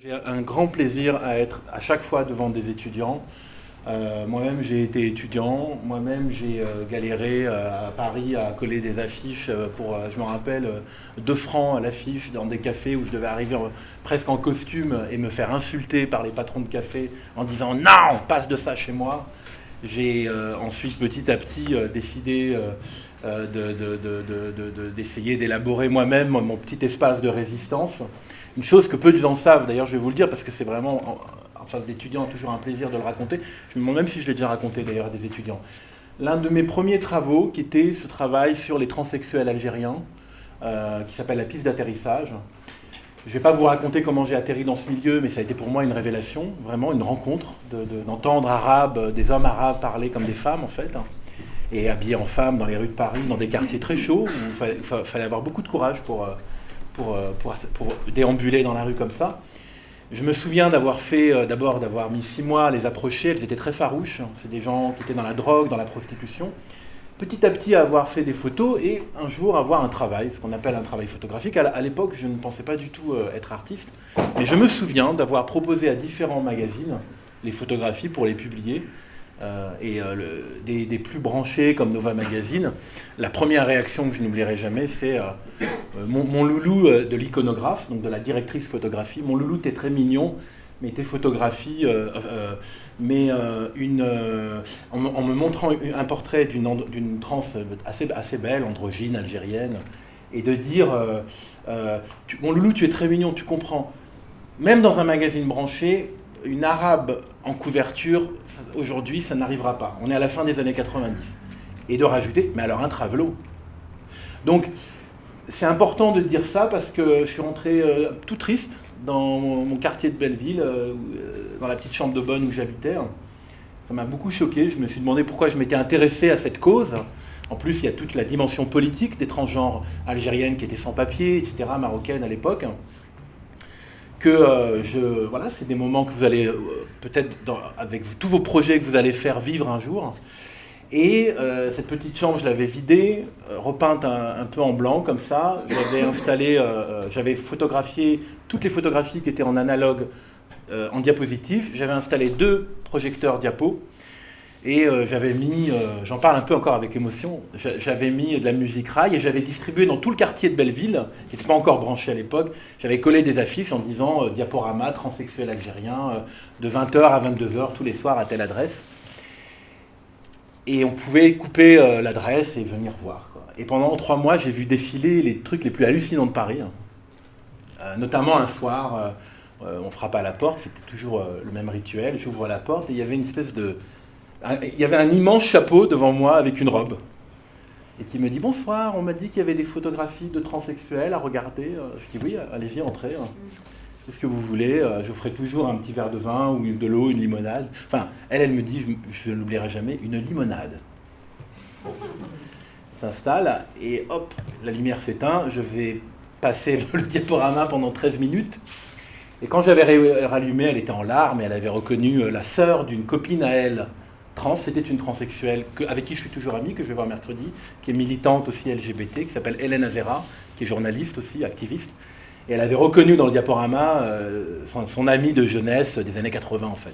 J'ai un grand plaisir à être à chaque fois devant des étudiants. Moi-même, j'ai été étudiant. Moi-même, j'ai galéré à Paris à coller des affiches je me rappelle, 2 francs à l'affiche dans des cafés où je devais arriver presque en costume et me faire insulter par les patrons de café en disant «Non, passe de ça chez moi». J'ai ensuite, petit à petit, décidé d'essayer d'élaborer moi-même mon petit espace de résistance. Une chose que peu de gens savent, d'ailleurs je vais vous le dire parce que c'est vraiment, en face d'étudiants, toujours un plaisir de le raconter. Je me demande même si je l'ai déjà raconté d'ailleurs à des étudiants. L'un de mes premiers travaux, qui était ce travail sur les transsexuels algériens, qui s'appelle la piste d'atterrissage. Je ne vais pas vous raconter comment j'ai atterri dans ce milieu, mais ça a été pour moi une révélation, vraiment une rencontre, d'entendre des hommes arabes parler comme des femmes en fait, hein, et habillés en femmes dans les rues de Paris, dans des quartiers très chauds, où fallait avoir beaucoup de courage pour déambuler dans la rue comme ça. Je me souviens d'avoir mis 6 mois à les approcher. Elles étaient très farouches. C'est des gens qui étaient dans la drogue, dans la prostitution. Petit à petit, avoir fait des photos et un jour avoir un travail, ce qu'on appelle un travail photographique. À l'époque, je ne pensais pas du tout être artiste, mais je me souviens d'avoir proposé à différents magazines les photographies pour les publier. Des plus branchés comme Nova Magazine, la première réaction que je n'oublierai jamais, c'est mon loulou de l'iconographe, donc de la directrice photographie. Mon loulou, t'es très mignon, mais tes photographies, en me montrant un portrait d'une trans assez belle, androgyne, algérienne, et de dire mon loulou, tu es très mignon, tu comprends. Même dans un magazine branché, une arabe en couverture, aujourd'hui, ça n'arrivera pas. On est à la fin des années 90. Et de rajouter, mais alors un travelo. Donc, c'est important de dire ça parce que je suis rentré tout triste dans mon quartier de Belleville, dans la petite chambre de bonne où j'habitais. Ça m'a beaucoup choqué. Je me suis demandé pourquoi je m'étais intéressé à cette cause. En plus, il y a toute la dimension politique des transgenres algériennes qui étaient sans papier, etc., marocaines à l'époque. Voilà, c'est des moments que vous allez peut-être avec tous vos projets que vous allez faire vivre un jour. Et cette petite chambre, je l'avais vidée, repeinte un peu en blanc comme ça. J'avais photographié toutes les photographies qui étaient en analogue en diapositive. J'avais installé 2 projecteurs diapo. Et j'avais mis, j'en parle un peu encore avec émotion, j'avais mis de la musique rail et j'avais distribué dans tout le quartier de Belleville, qui n'était pas encore branché à l'époque, j'avais collé des affiches en disant diaporama, transsexuel algérien, de 20h à 22h tous les soirs à telle adresse. Et on pouvait couper l'adresse et venir voir, quoi. Et pendant 3 mois, j'ai vu défiler les trucs les plus hallucinants de Paris. Notamment un soir, on frappe à la porte, c'était toujours le même rituel, j'ouvre la porte et il y avait il y avait un immense chapeau devant moi avec une robe. Et qui me dit bonsoir, on m'a dit qu'il y avait des photographies de transsexuels à regarder. Je dis oui, allez-y, entrez. C'est ce que vous voulez. Je vous ferai toujours un petit verre de vin ou de l'eau, une limonade. Enfin, elle me dit, je ne l'oublierai jamais, une limonade. S'installe et hop, la lumière s'éteint. Je vais passer le diaporama pendant 13 minutes. Et quand j'avais rallumé, elle était en larmes et elle avait reconnu la sœur d'une copine à elle. C'était une transsexuelle avec qui je suis toujours ami, que je vais voir mercredi, qui est militante aussi LGBT, qui s'appelle Hélène Azera, qui est journaliste aussi, activiste. Et elle avait reconnu dans le diaporama son amie de jeunesse des années 80 en fait.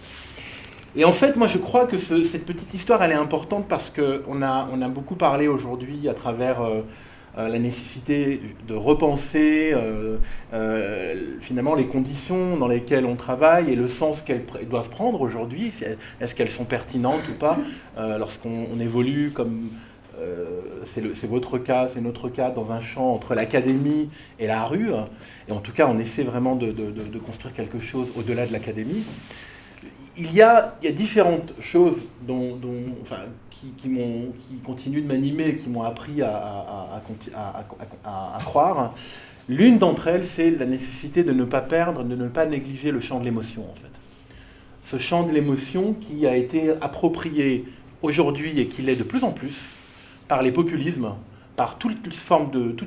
Et en fait, moi je crois que cette petite histoire, elle est importante parce qu'on a beaucoup parlé aujourd'hui à travers la nécessité de repenser finalement les conditions dans lesquelles on travaille et le sens qu'elles doivent prendre aujourd'hui. Est-ce qu'elles sont pertinentes ou pas lorsqu'on évolue comme c'est votre cas, c'est notre cas, dans un champ entre l'académie et la rue. Et en tout cas, on essaie vraiment de construire quelque chose au-delà de l'académie. Il y a différentes choses qui continuent de m'animer, qui m'ont appris à croire. L'une d'entre elles, c'est la nécessité de ne pas perdre, de ne pas négliger le champ de l'émotion, en fait. Ce champ de l'émotion qui a été approprié aujourd'hui et qui l'est de plus en plus par les populismes, par toutes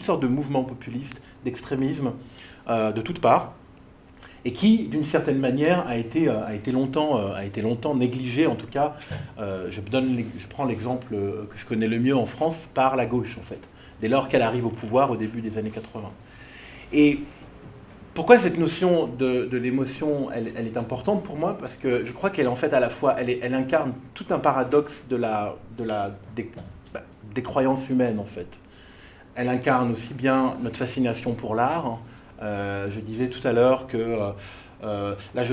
sortes de mouvements populistes, d'extrémisme, de toutes parts, et qui, d'une certaine manière, a été longtemps négligé, en tout cas, je prends l'exemple que je connais le mieux en France, par la gauche, en fait, dès lors qu'elle arrive au pouvoir au début des années 80. Et Pourquoi cette notion de l'émotion, elle est importante pour moi? Parce que je crois qu'elle, en fait, à la fois, elle incarne tout un paradoxe des croyances humaines, en fait. Elle incarne aussi bien notre fascination pour l'art. Je disais tout à l'heure que là,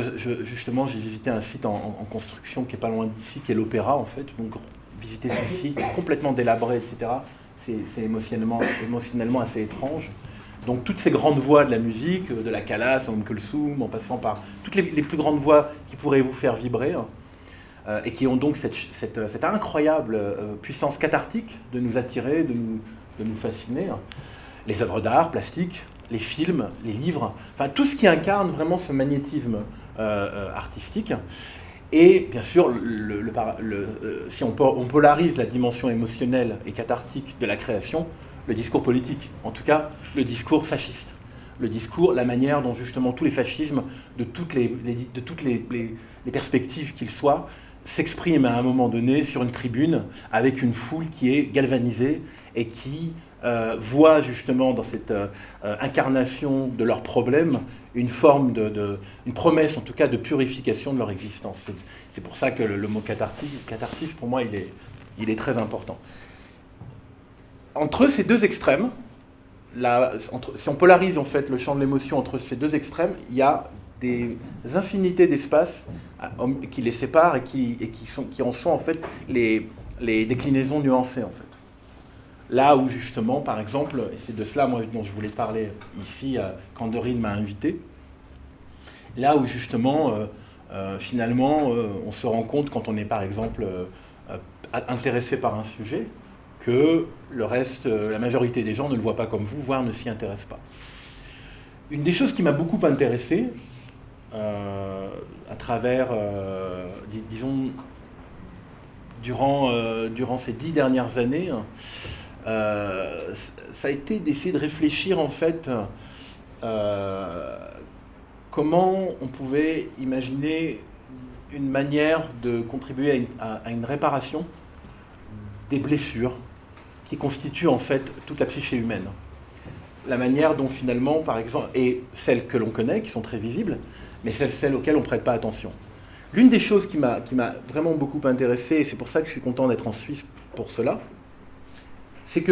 justement, j'ai visité un site en construction qui est pas loin d'ici, qui est l'Opéra, en fait. Donc, visiter ce site complètement délabré, etc., c'est émotionnellement assez étrange. Donc toutes ces grandes voix de la musique, de la Calas, Kulthum, en passant par toutes les plus grandes voix qui pourraient vous faire vibrer, et qui ont donc cette incroyable puissance cathartique de nous attirer, de nous fasciner. Les œuvres d'art, plastiques, les films, les livres, enfin tout ce qui incarne vraiment ce magnétisme artistique. Et bien sûr, si on polarise la dimension émotionnelle et cathartique de la création, le discours politique, en tout cas le discours fasciste, la manière dont justement tous les fascismes, de toutes les perspectives qu'ils soient, s'expriment à un moment donné sur une tribune avec une foule qui est galvanisée et qui voit justement dans cette incarnation de leurs problèmes une forme une promesse en tout cas de purification de leur existence. C'est pour ça que le mot catharsis pour moi il est très important. Entre ces deux extrêmes, si on polarise en fait le champ de l'émotion entre ces deux extrêmes, il y a des infinités d'espaces qui les séparent et qui en sont en fait les déclinaisons nuancées en fait. Là où justement, par exemple, et c'est de cela moi dont je voulais parler ici quand Dorine m'a invité, là où justement finalement on se rend compte quand on est par exemple intéressé par un sujet, que le reste, la majorité des gens ne le voient pas comme vous, voire ne s'y intéressent pas. Une des choses qui m'a beaucoup intéressé, à travers, disons, durant ces 10 dernières années, ça a été d'essayer de réfléchir en fait comment on pouvait imaginer une manière de contribuer à une réparation des blessures qui constituent en fait toute la psyché humaine. La manière dont finalement, par exemple, et celles que l'on connaît, qui sont très visibles, mais celles auxquelles on ne prête pas attention. L'une des choses qui m'a vraiment beaucoup intéressé, et c'est pour ça que je suis content d'être en Suisse pour cela, c'est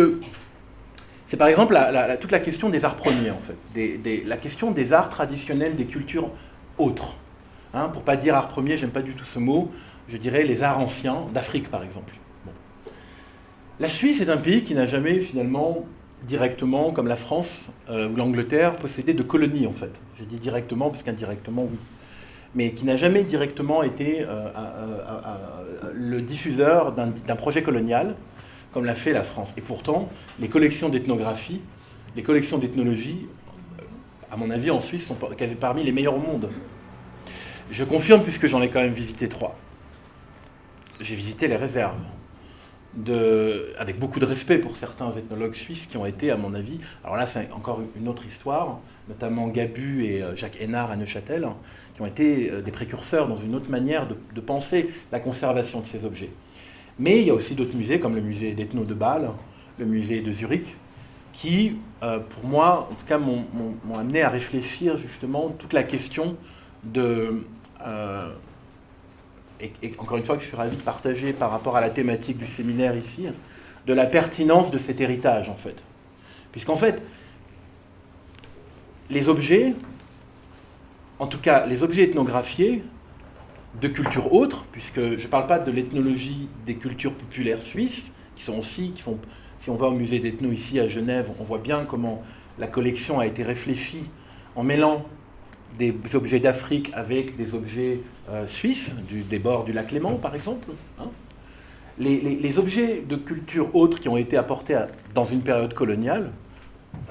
par exemple toute la question des arts premiers, en fait, la question des arts traditionnels des cultures autres. Hein, pour ne pas dire art premier, j'aime pas du tout ce mot, je dirais les arts anciens d'Afrique, par exemple. La Suisse est un pays qui n'a jamais finalement directement, comme la France ou l'Angleterre, possédé de colonies en fait. Je dis directement parce qu'indirectement oui. Mais qui n'a jamais directement été le diffuseur d'un projet colonial comme l'a fait la France. Et pourtant, les collections d'ethnographie, les collections d'ethnologie, à mon avis en Suisse, sont quasi parmi les meilleures au monde. Je confirme puisque j'en ai quand même visité 3. J'ai visité les réserves. Avec beaucoup de respect pour certains ethnologues suisses qui ont été, à mon avis, alors là c'est encore une autre histoire, notamment Gabu et Jacques Hénard à Neuchâtel, qui ont été des précurseurs dans une autre manière de penser la conservation de ces objets. Mais il y a aussi d'autres musées, comme le musée d'ethno de Bâle, le musée de Zurich, qui, pour moi, en tout cas, m'ont amené à réfléchir justement toute la question de... et encore une fois que je suis ravi de partager par rapport à la thématique du séminaire ici, de la pertinence de cet héritage en fait. Puisqu'en fait, les objets, en tout cas les objets ethnographiés de cultures autres, puisque je ne parle pas de l'ethnologie des cultures populaires suisses, qui font, si on va au musée d'ethno ici à Genève, on voit bien comment la collection a été réfléchie en mêlant des objets d'Afrique avec des objets suisses, des bords du lac Léman par exemple. Hein. Les objets de culture autres qui ont été apportés dans une période coloniale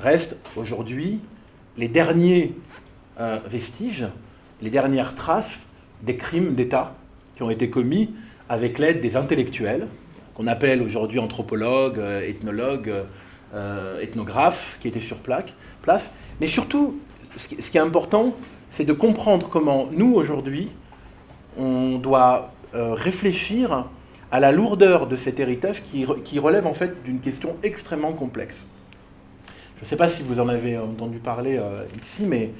restent aujourd'hui les derniers vestiges, les dernières traces des crimes d'État qui ont été commis avec l'aide des intellectuels, qu'on appelle aujourd'hui anthropologues, ethnologues, ethnographes, qui étaient sur place. Mais surtout, ce qui est important, c'est de comprendre comment nous, aujourd'hui, on doit réfléchir à la lourdeur de cet héritage qui relève en fait d'une question extrêmement complexe. Je ne sais pas si vous en avez entendu parler ici, mais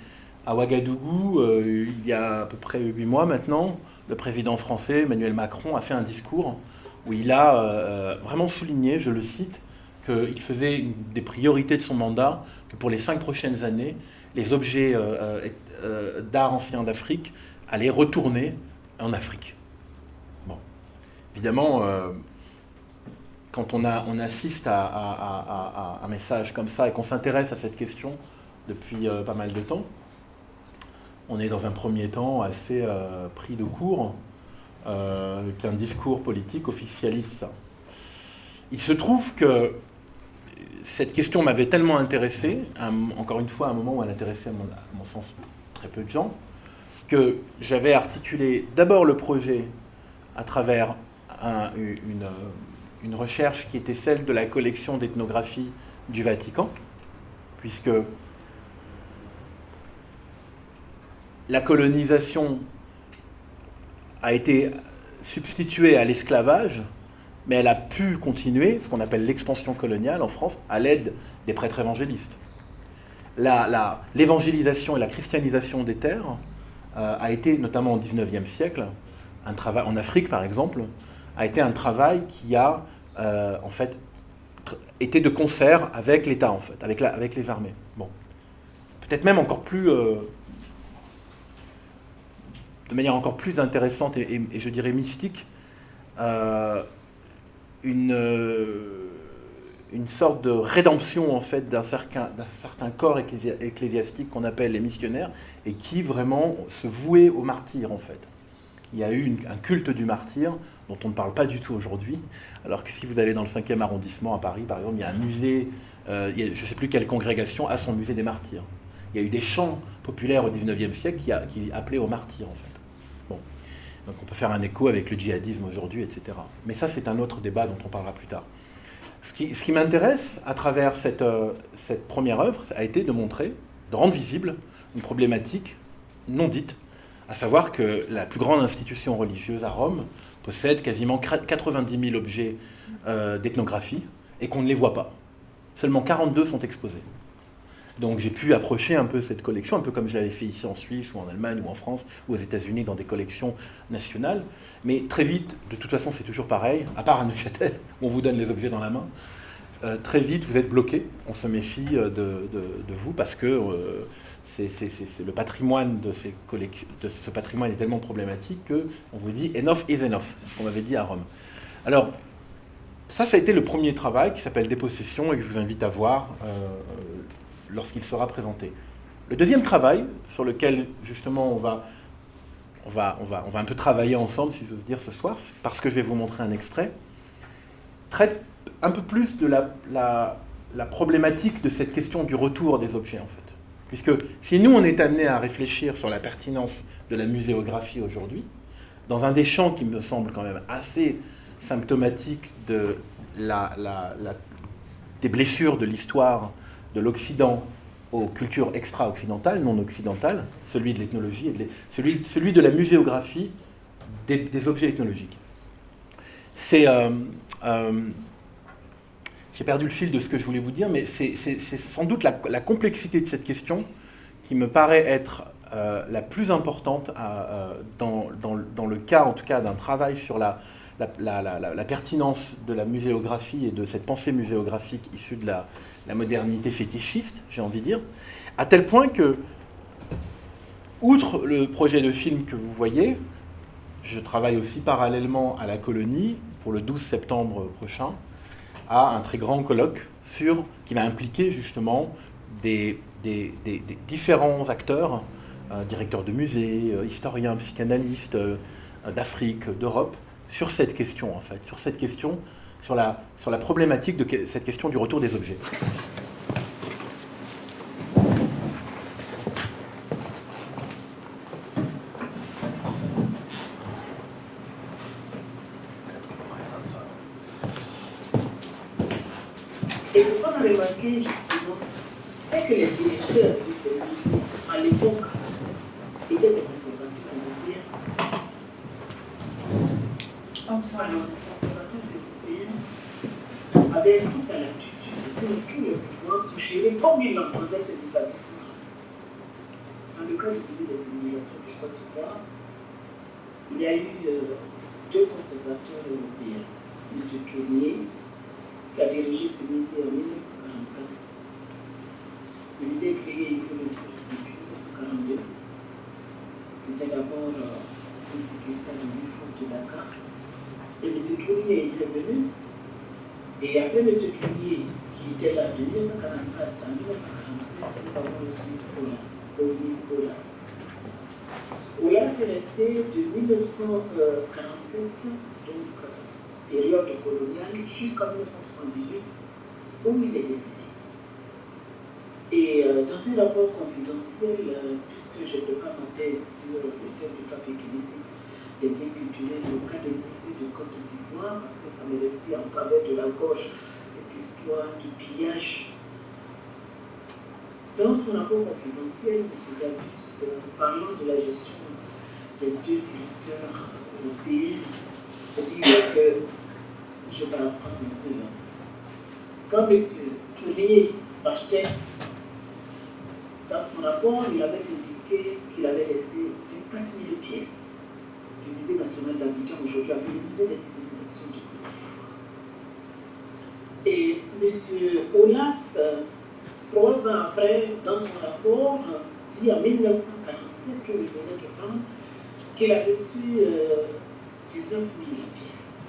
À Ouagadougou, il y a à peu près 8 mois maintenant, le président français Emmanuel Macron a fait un discours où il a vraiment souligné, je le cite, qu'il faisait une des priorités de son mandat, que pour les 5 prochaines années, les objets d'art ancien d'Afrique allaient retourner en Afrique. Bon. Évidemment, quand on assiste à un message comme ça et qu'on s'intéresse à cette question depuis pas mal de temps, on est dans un premier temps assez pris de court qu'un discours politique officialise ça. Il se trouve que cette question m'avait tellement intéressé, encore une fois à un moment où elle intéressait à mon sens très peu de gens, que j'avais articulé d'abord le projet à travers une recherche qui était celle de la collection d'ethnographie du Vatican, puisque la colonisation a été substituée à l'esclavage, mais elle a pu continuer, ce qu'on appelle l'expansion coloniale en France, à l'aide des prêtres évangélistes. L'évangélisation et la christianisation des terres a été, notamment au XIXe siècle, un travail, en Afrique par exemple, a été un travail qui a en fait été de concert avec l'État, en fait, avec les armées. Bon. Peut-être même encore plus... de manière encore plus intéressante et je dirais mystique, une sorte de rédemption en fait d'un certain corps ecclésiastique qu'on appelle les missionnaires et qui vraiment se vouait au martyr en fait. Il y a eu un culte du martyr dont on ne parle pas du tout aujourd'hui, alors que si vous allez dans le 5e arrondissement à Paris par exemple, il y a un musée, je ne sais plus quelle congrégation a son musée des martyrs. Il y a eu des chants populaires au 19e siècle qui appelaient au martyr en fait. Bon. Donc on peut faire un écho avec le djihadisme aujourd'hui, etc. Mais ça, c'est un autre débat dont on parlera plus tard. Ce qui m'intéresse à travers cette première œuvre a été de montrer, de rendre visible une problématique non dite, à savoir que la plus grande institution religieuse à Rome possède quasiment 90 000 objets d'ethnographie et qu'on ne les voit pas. Seulement 42 sont exposés. Donc j'ai pu approcher un peu cette collection, un peu comme je l'avais fait ici en Suisse ou en Allemagne ou en France ou aux États-Unis dans des collections nationales. Mais très vite, de toute façon c'est toujours pareil, à part à Neuchâtel, où on vous donne les objets dans la main, très vite vous êtes bloqué, on se méfie de vous parce que c'est le patrimoine de ce patrimoine est tellement problématique qu'on vous dit « enough is enough », c'est ce qu'on m'avait dit à Rome. Alors, ça a été le premier travail qui s'appelle « Dépossession » et que je vous invite à voir lorsqu'il sera présenté. Le deuxième travail, sur lequel justement on va un peu travailler ensemble, si j'ose dire, ce soir, parce que je vais vous montrer un extrait, traite un peu plus de la problématique de cette question du retour des objets, en fait. Puisque si nous, on est amené à réfléchir sur la pertinence de la muséographie aujourd'hui, dans un des champs qui me semble quand même assez symptomatique de des blessures de l'histoire de l'Occident aux cultures extra-occidentales, non occidentales, celui de l'ethnologie et celui de la muséographie des objets ethnologiques. J'ai perdu le fil de ce que je voulais vous dire, mais c'est sans doute la complexité de cette question qui me paraît être la plus importante dans le cas, en tout cas, d'un travail sur la pertinence de la muséographie et de cette pensée muséographique issue de la modernité fétichiste, j'ai envie de dire, à tel point que, outre le projet de film que vous voyez, je travaille aussi parallèlement à la Colonie, pour le 12 septembre prochain, à un très grand colloque qui va impliquer justement des différents acteurs, directeurs de musées, historiens, psychanalystes d'Afrique, d'Europe, sur cette question en fait, sur la problématique de cette question du retour des objets. Et ce qu'on a remarqué justement, c'est que les directeurs de ces musées, à l'époque, étaient des conservateurs européens. Alors, ces conservateurs européens avaient toute la latitude sur tout le pouvoir pour gérer comme ils l'entendaient ces établissements. dans le cadre du musée des civilisations de Côte d'Ivoire, il y a eu deux conservateurs européens. M. Tournier, qui a dirigé ce musée en 1944. Le musée est créé, il faut le dire, depuis 1942. C'était d'abord une succursale du Fort de Dakar. Et M. Tournier était venu. Et après M. Tournier, qui était là de 1944 à 1945, nous avons reçu Olas, Dominique Olas. Olas est resté de 1947, donc période coloniale, jusqu'en 1978, où il est décédé. Et dans un rapport confidentiel, puisque je prépare ma thèse sur le thème du trafic illicite des biens culturels au cas des musées de Côte d'Ivoire, parce que ça m'est resté en travers de la gorge, cette histoire du pillage. Dans son rapport confidentiel, M. Gabus, parlant de la gestion des deux directeurs européens, disait que, je paraphrase un peu là, quand M. Tournier partait, dans son rapport, il avait indiqué qu'il avait laissé 24 000 pièces du Musée national d'Abidjan, aujourd'hui appelé le Musée des civilisations de Côte d'Ivoire. Et M. Olas, 3 ans après, dans son rapport, dit en 1947 qu'il venait de prendre, qu'il a reçu 19 000 pièces.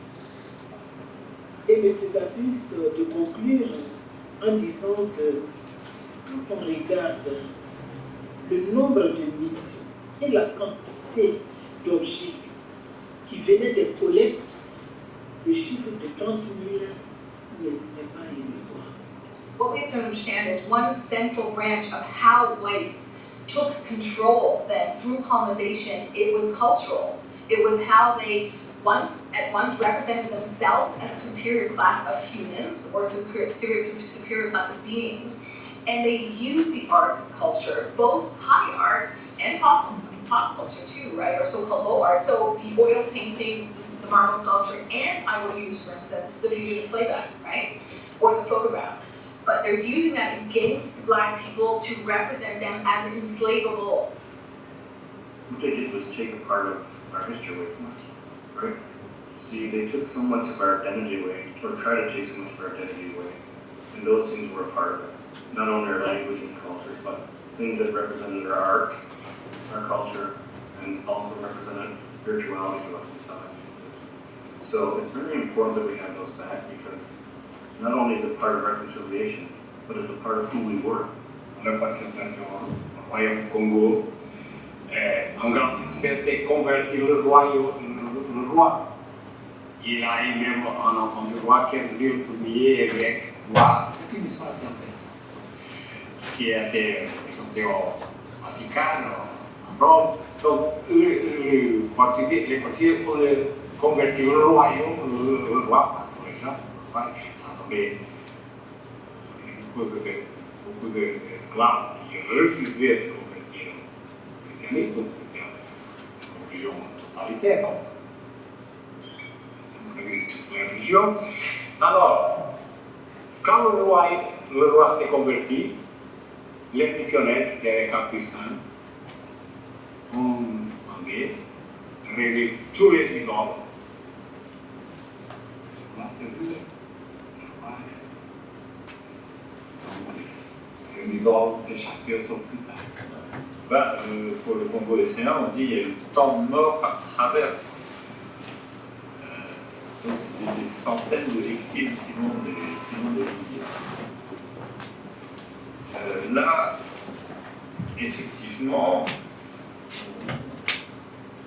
Et M. Gabus de conclure en disant que quand on regarde le nombre de missions et la quantité d'objets qui venaient des collectes, le chiffre de 30 000 ne serait pas illusoire. What we have to understand is one central branch of how whites took control then through colonization. It was cultural. It was how they at once represented themselves as a superior class of humans or superior class of beings. And they use the arts of culture, both high art and pop culture too, right? Or so-called low art. So the oil painting, the marble sculpture, and I will use, for instance, the Fugitive Slave Act, right? Or the photograph. But they're using that against Black people to represent them as enslavable. What they did was take a part of our history away from us, right? See, they took so much of our identity away, or tried to take so much of our identity away, and those things were a part of it. Not only our language and cultures, but things that represented our art, our culture, and also represented spirituality to us in some instances. So it's very important that we have those back because not only is it part of reconciliation, but it's a part of who we were. On a participé au royaume du Congo. Un grand succès, c'est convertir le roi. Il a eu même un enfant du roi qui est venu le premier évêque roi. C'est une histoire très intéressante. Qui a été présenté au Vatican, en Rome. Donc, les Portugais voulaient convertir le royaume, le roi, pas tous les gens, ça donnait beaucoup d'esclaves qui refusaient de se convertir au christianisme, donc c'était une religion totalitaire contre toutes les religions. Alors, quand le roi s'est converti, les missionnaires qui étaient capucins ont demandé de régler tous les idoles. Ces idoles échappées au sort plus tard. Pour le Congo lycéen, on dit qu'il y a eu tant de morts à travers. Donc c'était des centaines de victimes, sinon des milliers. Là, effectivement,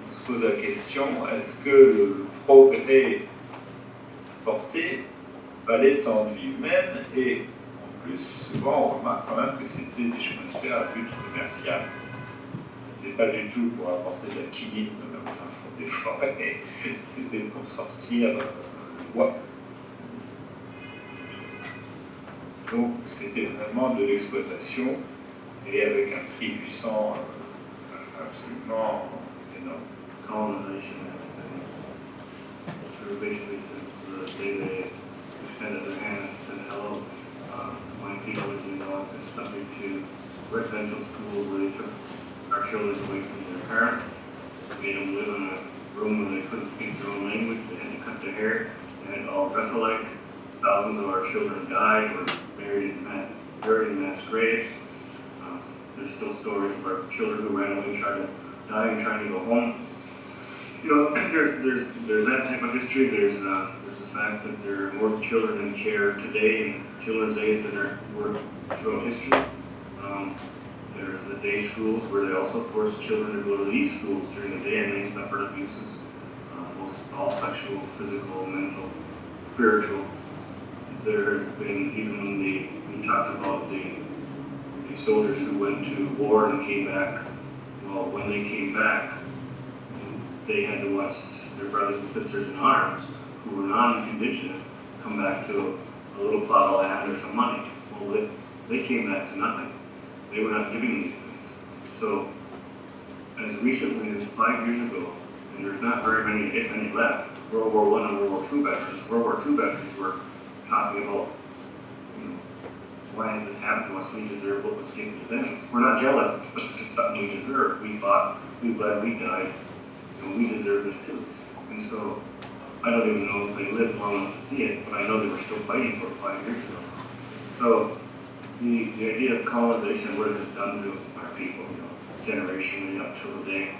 on se pose la question, est-ce que le progrès apporté valait en lui-même? Et en plus, souvent, on remarque quand même que c'était des chemins de fer à but commercial. C'était pas du tout pour apporter de la quinine au fin fond des forêts, c'était pour sortir le bois. Donc c'était vraiment de l'exploitation et avec un prix du sang absolument énorme. Colonization has been basically since the day they extended their hand and said hello. My people, as you know, have been subject to residential schools where they took our children away from their parents, made them live in a room where they couldn't speak their own language, they had to cut their hair, they had to all dress alike. Thousands of our children died, were buried in mass graves. There's still stories of our children who ran away, trying to die and trying to go home. You know, there's that type of history. There's the fact that there are more children in care today in children's aid than there were throughout history. There's the day schools where they also force children to go to these schools during the day and they suffered abuses, all sexual, physical, mental, spiritual. There has been, even when we talked about the soldiers who went to war and came back, well, when they came back, they had to watch their brothers and sisters in arms who were non-indigenous come back to a little plot of land or some money. Well, they came back to nothing. They were not giving these things. So, as recently as 5 years ago, and there's not very many, if any, left, World War I and World War II veterans. World War II veterans were talking about, you know, why has this happened to us? We deserve what was given to them. We're not jealous, but this is something we deserve. We fought, we bled, we died, and we deserve this too. And so, I don't even know if they lived long enough to see it, but I know they were still fighting for it 5 years ago. So, the idea of colonization and what it has done to our people, you know, generationally up till today,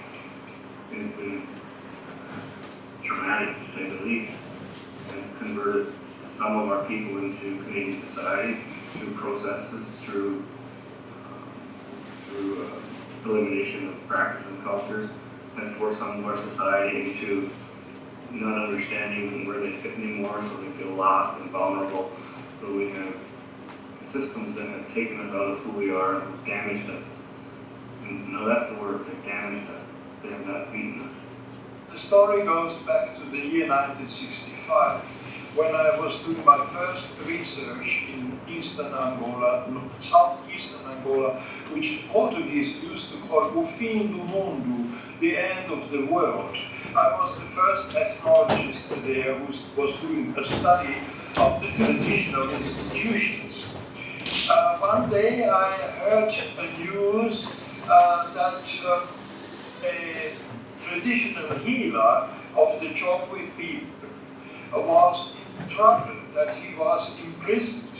has been traumatic to say the least. Has converted some of our people into Canadian society through processes, through elimination of practice and cultures, has forced some of our society into not understanding where they fit anymore, so they feel lost and vulnerable. So we have systems that have taken us out of who we are and damaged us. And no, that's the word, they've damaged us. They have not beaten us. The story goes back to the year 1965, when I was doing my first research in eastern Angola, southeastern Angola, which Portuguese used to call o fim do mundo, the end of the world. I was the first ethnologist there who was doing a study of the traditional institutions. One day I heard a news that a traditional healer of the Chokwe people was in trouble, that he was imprisoned.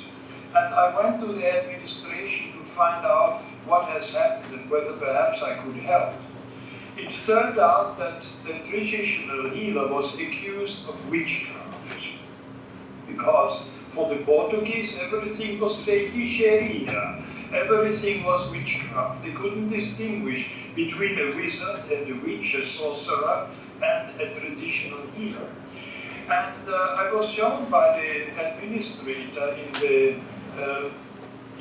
And I went to the administration to find out what has happened and whether perhaps I could help. It turned out that the traditional healer was accused of witchcraft, because for the Portuguese everything was feiticeria, everything was witchcraft. They couldn't distinguish between a wizard and a witch, a sorcerer, and a traditional healer. And I was shown by the administrator in the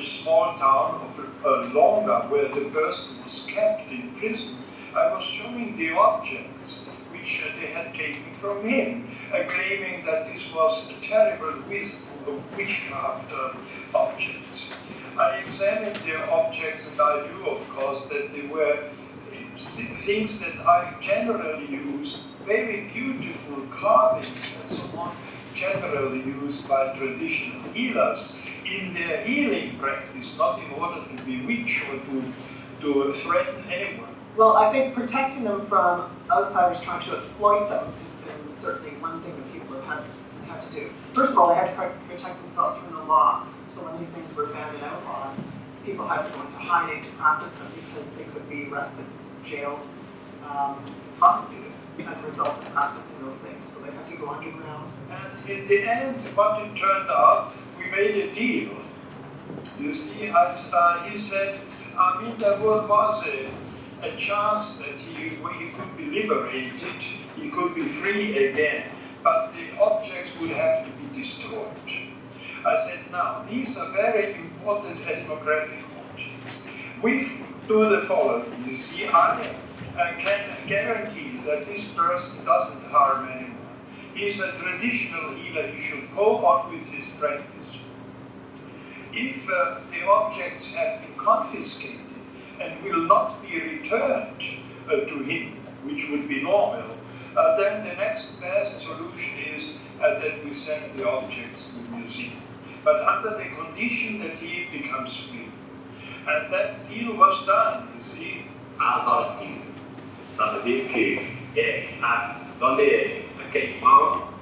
small town of Longa, where the person was kept in prison. I was showing the objects which they had taken from him, claiming that this was a terrible witchcraft objects. I examined the objects and I knew, of course, that they were things that I generally use, very beautiful carvings and so on, generally used by traditional healers in their healing practice, not in order to bewitch or to threaten anyone. Well, I think protecting them from outsiders trying to exploit them has been certainly one thing that people have had to do. First of all, they had to protect themselves from the law. So when these things were banned and outlawed, people had to go into hiding to practice them because they could be arrested, jailed, prosecuted as a result of practicing those things. So they had to go underground. And in the end, what it turned out, we made a deal. You see, he said, I mean, there was a chance that he could be liberated, he could be free again, but the objects would have to be destroyed. I said, now, these are very important ethnographic objects. We do the following. You see, I can guarantee that this person doesn't harm anyone. He's a traditional healer, he should go on with his practice. If the objects have been confiscated and will not be returned to him, which would be normal, then the next best solution is that we send the objects to the museum, but under the condition that he becomes free. And that deal was done, you see. anarchisme. Ça veut dire que donner quelqu'un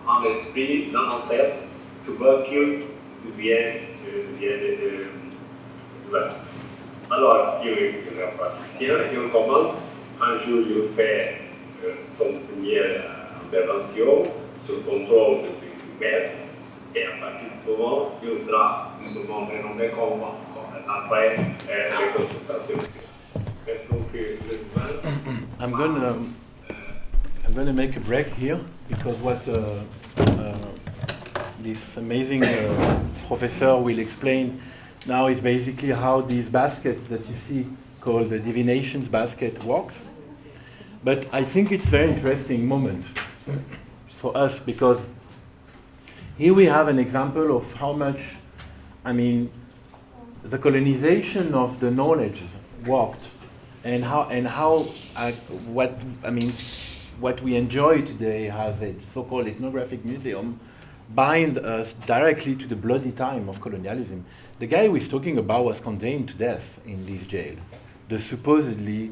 un esprit d'un ancêtre tu veux qu'il devienne alors, il est praticien, il commence, un jour il fait son première intervention sous le contrôle du maître, et à partir de ce moment, il sera plus ou moins renommé comme après les consultations. I'm gonna make a break here because what this amazing professor will explain now is basically how these baskets that you see called the divinations basket works. But I think it's a very interesting moment for us because here we have an example of how much, the colonization of the knowledge worked, and what we enjoy today as a so-called ethnographic museum bind us directly to the bloody time of colonialism. The guy who is talking about was condemned to death in this jail. The supposedly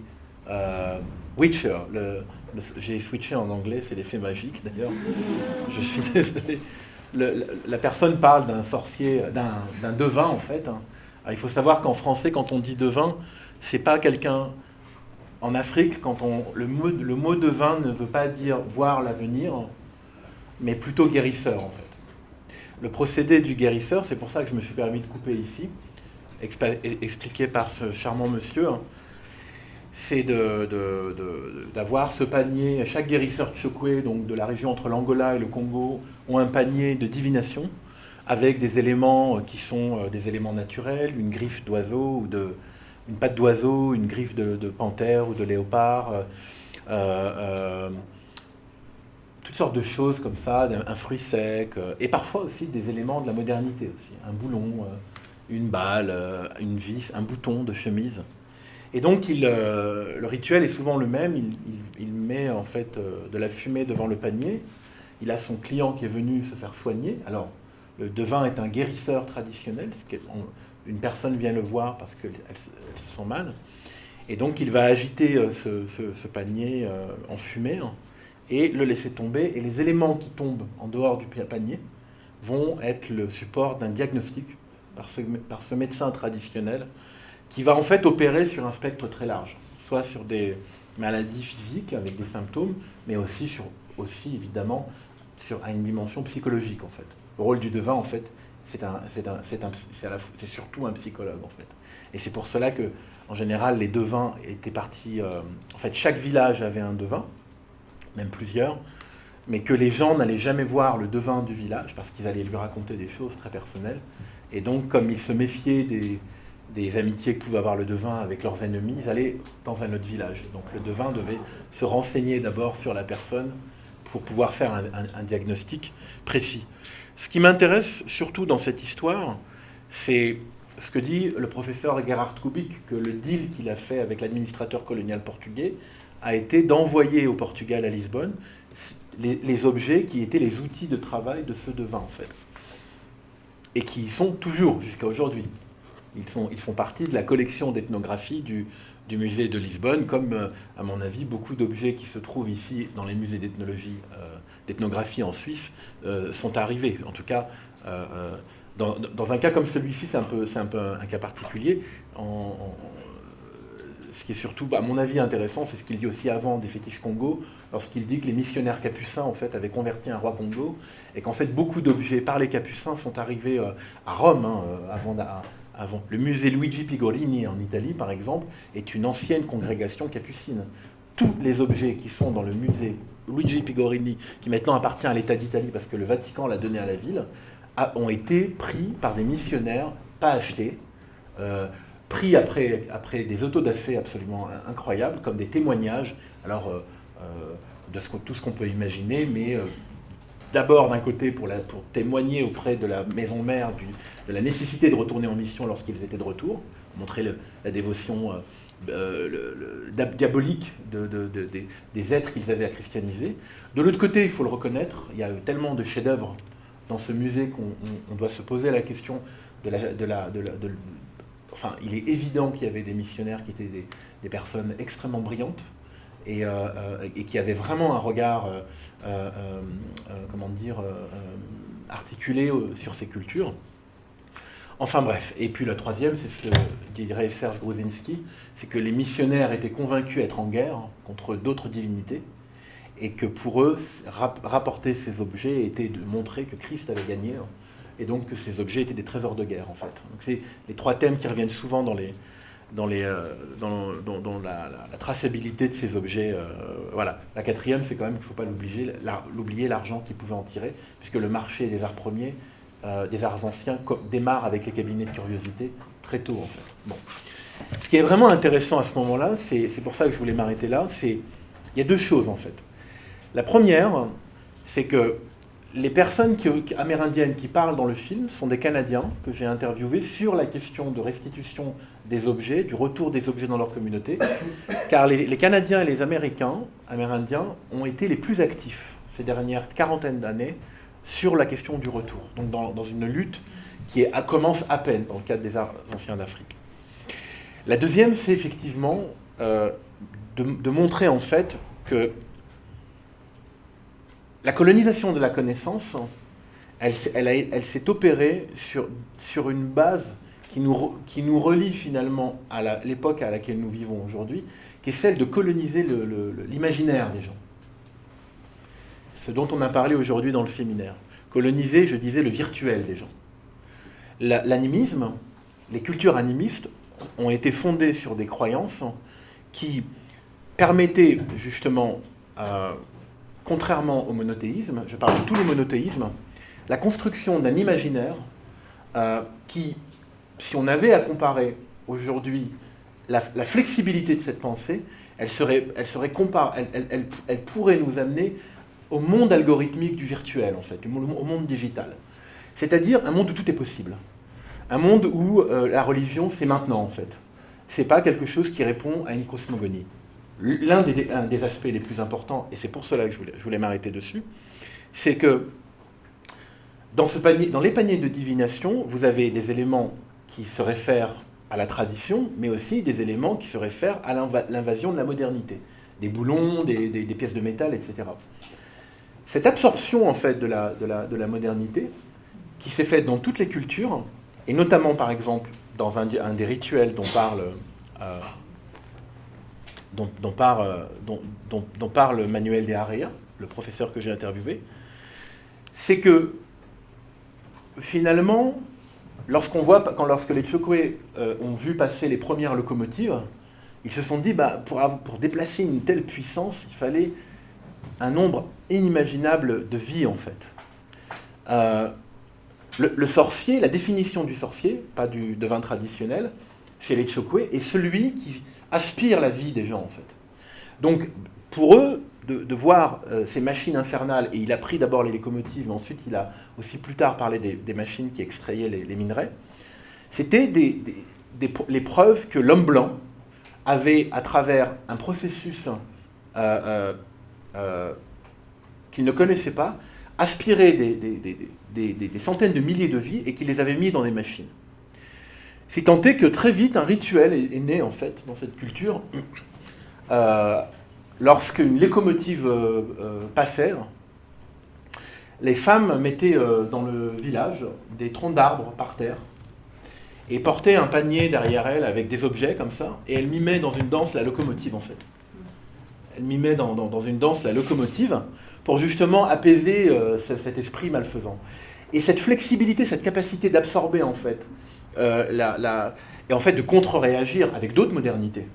Witcher, j'ai switché en anglais, c'est l'effet magique d'ailleurs, je suis désolé. La personne parle d'un sorcier, d'un devin en fait. Hein. Alors, il faut savoir qu'en français, quand on dit devin, c'est pas quelqu'un. En Afrique, le mot devin ne veut pas dire voir l'avenir, mais plutôt guérisseur en fait. Le procédé du guérisseur, c'est pour ça que je me suis permis de couper ici, expliqué par ce charmant monsieur, hein, c'est d'avoir ce panier. Chaque guérisseur tchokwe, donc de la région entre l'Angola et le Congo, ont un panier de divination avec des éléments qui sont des éléments naturels, une griffe d'oiseau ou une patte d'oiseau, une griffe de panthère ou de léopard, toutes sortes de choses comme ça, un fruit sec, et parfois aussi des éléments de la modernité aussi, un boulon, une balle, une vis, un bouton de chemise. Et donc le rituel est souvent le même, il met en fait de la fumée devant le panier, il a son client qui est venu se faire soigner. Alors le devin est un guérisseur traditionnel, une personne vient le voir parce qu'elle se sent mal, et donc il va agiter ce panier en fumée et le laisser tomber, et les éléments qui tombent en dehors du panier vont être le support d'un diagnostic par ce médecin traditionnel qui va en fait opérer sur un spectre très large, soit sur des maladies physiques avec des symptômes, mais aussi évidemment à une dimension psychologique en fait. Le rôle du devin en fait, c'est surtout un psychologue en fait. Et c'est pour cela que en général les devins étaient partis. En fait, chaque village avait un devin, même plusieurs, mais que les gens n'allaient jamais voir le devin du village parce qu'ils allaient lui raconter des choses très personnelles. Et donc, comme ils se méfiaient des amitiés que pouvait avoir le devin avec leurs ennemis, ils allaient dans un autre village. Donc le devin devait se renseigner d'abord sur la personne pour pouvoir faire un diagnostic précis. Ce qui m'intéresse surtout dans cette histoire, c'est ce que dit le professeur Gerhard Kubik, que le deal qu'il a fait avec l'administrateur colonial portugais a été d'envoyer au Portugal, à Lisbonne, les objets qui étaient les outils de travail de ce devin, en fait. Et qui y sont toujours, jusqu'à aujourd'hui. Ils font partie de la collection d'ethnographie du musée de Lisbonne, comme, à mon avis, beaucoup d'objets qui se trouvent ici dans les musées d'ethnographie en Suisse sont arrivés. En tout cas, dans un cas comme celui-ci, c'est un peu un cas particulier. Ce qui est surtout, à mon avis, intéressant, c'est ce qu'il dit aussi avant des fétiches Congo, lorsqu'il dit que les missionnaires capucins, en fait, avaient converti un roi Congo, et qu'en fait, beaucoup d'objets par les capucins sont arrivés à Rome, avant. Le musée Luigi Pigorini en Italie, par exemple, est une ancienne congrégation capucine. Tous les objets qui sont dans le musée Luigi Pigorini, qui maintenant appartient à l'État d'Italie parce que le Vatican l'a donné à la ville, ont été pris par des missionnaires, pas achetés, pris après des autodafés absolument incroyables, comme des témoignages, de tout ce qu'on peut imaginer, mais d'abord d'un côté pour témoigner auprès de la maison mère de la nécessité de retourner en mission lorsqu'ils étaient de retour, montrer la dévotion diabolique des êtres qu'ils avaient à christianiser. De l'autre côté, il faut le reconnaître, il y a tellement de chefs-d'œuvre dans ce musée qu'on doit se poser la question enfin, il est évident qu'il y avait des missionnaires qui étaient des personnes extrêmement brillantes et qui avaient vraiment un regard, articulé sur ces cultures. Enfin bref, et puis la troisième, c'est ce que dirait Serge Gruzinski, c'est que les missionnaires étaient convaincus d'être en guerre contre d'autres divinités, et que pour eux, rapporter ces objets était de montrer que Christ avait gagné, et donc que ces objets étaient des trésors de guerre, en fait. Donc c'est les trois thèmes qui reviennent souvent dans la traçabilité de ces objets. Voilà. La quatrième, c'est quand même qu'il ne faut pas l'oublier, l'argent qu'ils pouvaient en tirer, puisque le marché des arts premiers, des arts anciens, démarre avec les cabinets de curiosité très tôt, en fait. Bon. Ce qui est vraiment intéressant à ce moment-là, c'est pour ça que je voulais m'arrêter là, il y a deux choses, en fait. La première, c'est que les personnes amérindiennes qui parlent dans le film sont des Canadiens que j'ai interviewés sur la question de restitution des objets, du retour des objets dans leur communauté, car les Canadiens et les Américains, amérindiens, ont été les plus actifs ces dernières quarantaines d'années sur la question du retour, donc dans une lutte qui commence à peine dans le cadre des arts anciens d'Afrique. La deuxième, c'est effectivement de montrer en fait que la colonisation de la connaissance, elle s'est opérée sur une base qui nous relie finalement à l'époque à laquelle nous vivons aujourd'hui, qui est celle de coloniser l'imaginaire des gens. Ce dont on a parlé aujourd'hui dans le séminaire. Coloniser, je disais, le virtuel des gens. L'animisme, les cultures animistes ont été fondées sur des croyances qui permettaient justement, contrairement au monothéisme, je parle de tous les monothéismes, la construction d'un imaginaire qui, si on avait à comparer aujourd'hui la flexibilité de cette pensée, elle pourrait nous amener au monde algorithmique du virtuel, en fait, au monde digital. C'est-à-dire un monde où tout est possible. Un monde où la religion, c'est maintenant, en fait. C'est pas quelque chose qui répond à une cosmogonie. L'un des aspects les plus importants, et c'est pour cela que je voulais m'arrêter dessus, c'est que dans les paniers de divination, vous avez des éléments qui se réfèrent à la tradition, mais aussi des éléments qui se réfèrent à l'invasion de la modernité. Des boulons, des pièces de métal, etc. Cette absorption, en fait, de la modernité, qui s'est faite dans toutes les cultures, et notamment, par exemple, dans un des rituels dont parle Manuel de Area, le professeur que j'ai interviewé, c'est que, finalement, lorsque les Tchokwe ont vu passer les premières locomotives, ils se sont dit, pour déplacer une telle puissance, il fallait un nombre inimaginable de vies, en fait. Le sorcier, la définition du sorcier, pas du devin traditionnel, chez les Tchokwe, est celui qui aspire la vie des gens, en fait. Donc, pour eux, de voir ces machines infernales, et il a pris d'abord les locomotives, mais ensuite il a aussi plus tard parlé des machines qui extrayaient les minerais, c'était les preuves que l'homme blanc avait, à travers un processus qu'il ne connaissait pas, aspiré des centaines de milliers de vies et qu'il les avait mis dans des machines. Si tant est que très vite, un rituel est né, en fait, dans cette culture. Lorsqu'une locomotive passait, les femmes mettaient dans le village des troncs d'arbres par terre et portaient un panier derrière elles avec des objets comme ça, et elles mimaient dans une danse la locomotive, en fait. Elles mimaient dans une danse la locomotive pour justement apaiser cet esprit malfaisant. Et cette flexibilité, cette capacité d'absorber, en fait, et en fait de contre-réagir avec d'autres modernités,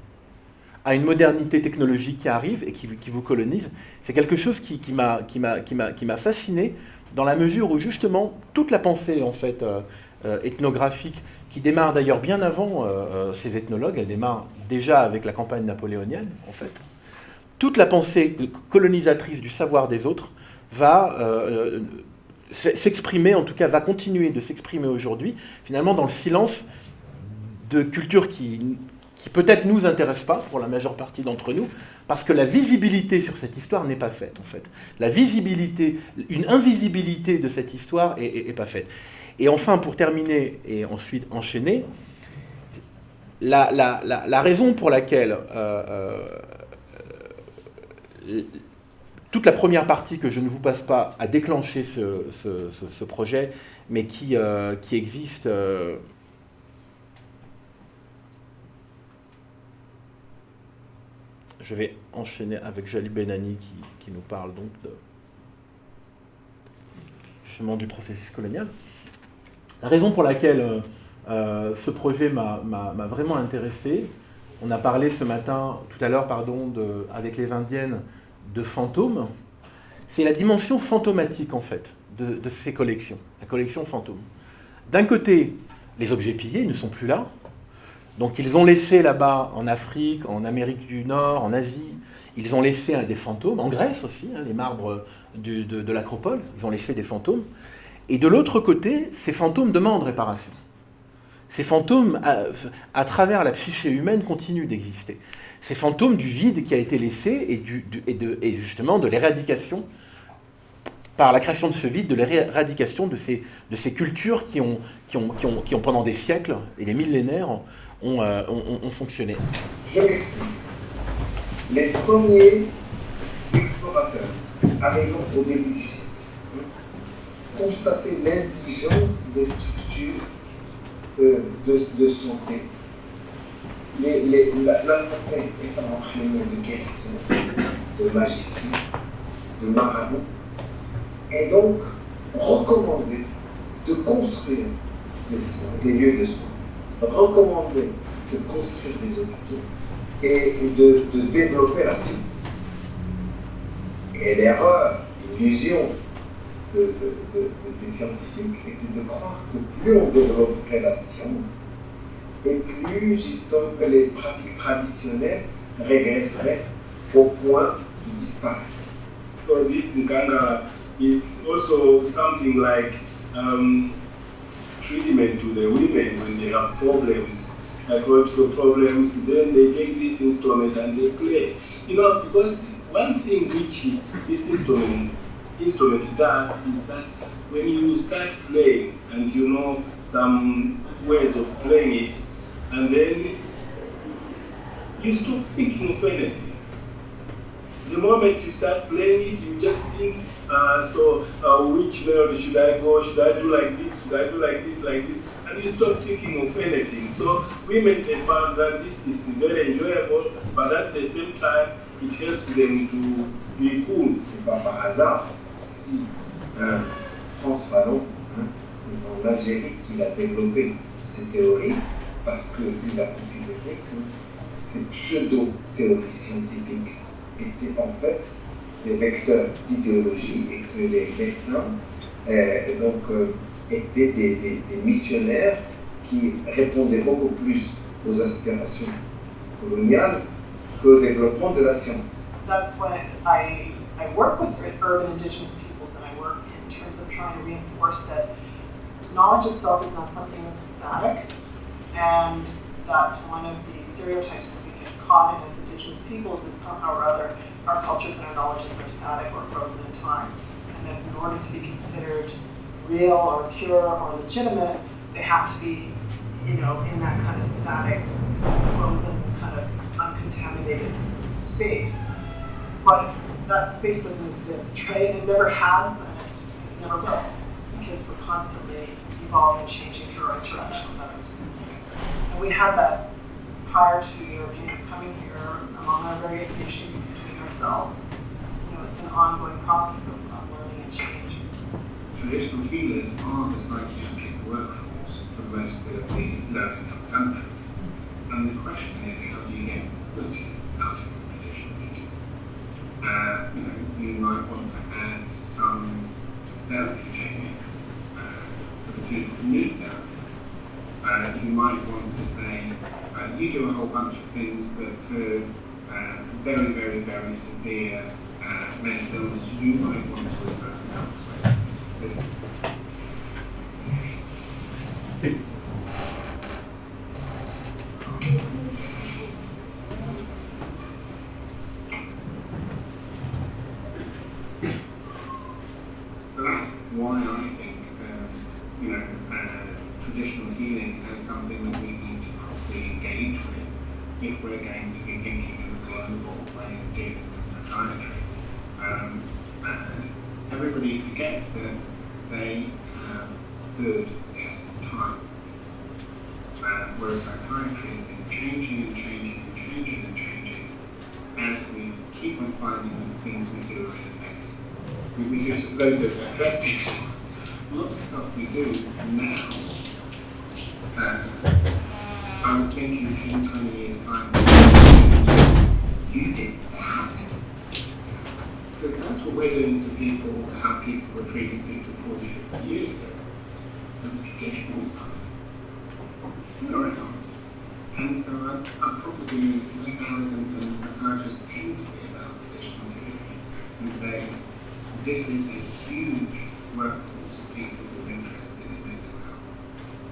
à une modernité technologique qui arrive et qui vous colonise, c'est quelque chose qui m'a fasciné, dans la mesure où justement toute la pensée, en fait, ethnographique, qui démarre d'ailleurs bien avant ces ethnologues, elle démarre déjà avec la campagne napoléonienne, en fait. Toute la pensée colonisatrice du savoir des autres va s'exprimer, en tout cas va continuer de s'exprimer aujourd'hui, finalement dans le silence de cultures qui peut-être nous intéressent pas, pour la majeure partie d'entre nous, parce que la visibilité sur cette histoire n'est pas faite, en fait. La visibilité, une invisibilité de cette histoire est pas faite. Et enfin, pour terminer et ensuite enchaîner, la raison pour laquelle toute la première partie que je ne vous passe pas a déclenché ce projet, mais qui existe. Je vais enchaîner avec Jalib Benani qui nous parle donc justement du processus colonial. La raison pour laquelle ce projet m'a vraiment intéressé, on a parlé ce matin, tout à l'heure, avec les Indiennes, de fantômes, c'est la dimension fantomatique en fait de ces collections, la collection fantôme. D'un côté, les objets pillés ne sont plus là, donc ils ont laissé là-bas en Afrique, en Amérique du Nord, en Asie, ils ont laissé des fantômes, en Grèce aussi, les marbres de l'Acropole, ils ont laissé des fantômes, et de l'autre côté, ces fantômes demandent réparation. Ces fantômes, à travers la psyché humaine, continuent d'exister. Ces fantômes du vide qui a été laissé et justement de l'éradication, par la création de ce vide, de l'éradication de ces cultures qui ont pendant des siècles et des millénaires ont fonctionné. Je m'explique. Les premiers explorateurs arrivant au début du siècle constataient l'indigence des structures de santé. La santé étant entre les mains de guérisseurs, de magiciens, de marabouts, et donc recommandé de construire des lieux de soins, recommandé de construire des hôpitaux et de développer la science. Et l'erreur, l'illusion de ces scientifiques était de croire que plus on développerait la science, et plus justement que les pratiques traditionnelles régresseraient au point de disparaître. So this Nganga is also something like treatment to the women when they have problems, psychological problems. Then they take this instrument and they play. You know, because one thing which this instrument does is that when you start playing and you know some ways of playing it, and then you stop thinking of anything. The moment you start playing it, you just think, which melody should I go? Should I do like this? Should I do like this, like this? And you stop thinking of anything. So women, they found that this is very enjoyable, but at the same time, it helps them to be cool. C'est pas par hasard si France Fanon, c'est en Algérie qu'il a développé ces théories, parce qu'il a considéré que ces pseudo-théories scientifiques étaient en fait des vecteurs d'idéologie et que les médecins étaient des missionnaires qui répondaient beaucoup plus aux aspirations coloniales qu'au développement de la science. That's when I work with urban indigenous peoples, and I work in terms of trying to reinforce that knowledge itself is not something that's static, and that's one of the stereotypes that we get caught in as indigenous peoples, is somehow or other our cultures and our knowledges are static or frozen in time, and that in order to be considered real or pure or legitimate, they have to be, in that kind of static, frozen, kind of uncontaminated space. But that space doesn't exist, right? It never has, and it never will, because we're constantly evolving and changing through our interaction with others. And we had that prior to Europeans coming here among our various nations between ourselves. It's an ongoing process of learning and change. Traditional healers are the psychiatric workforce for most of the low-income countries. And the question is, how do you get quality out of traditional healers? You might want to add some therapy techniques for the people who need therapy. You might want to say, you do a whole bunch of things, but for very, very, very severe mental illness, you might want to refer them elsewhere into the system. So that's why I think traditional healing as something that we need to properly engage if we're going to be thinking in a global way of dealing with psychiatry. Everybody forgets that they have stood the test of time. Whereas psychiatry has been changing and changing and changing and changing as we keep on finding that things we do are ineffective. We use loads of effective. A lot of the stuff we do now, I would think in 10, 20 years' time, you did that. Because that's what we're doing to people, how people were treating people 40, 50 years ago. And the traditional stuff. It's still around. And so I'm probably less arrogant than psychiatrists tend to be about traditional treatment and say, this is a huge workforce of people who are interested in mental health.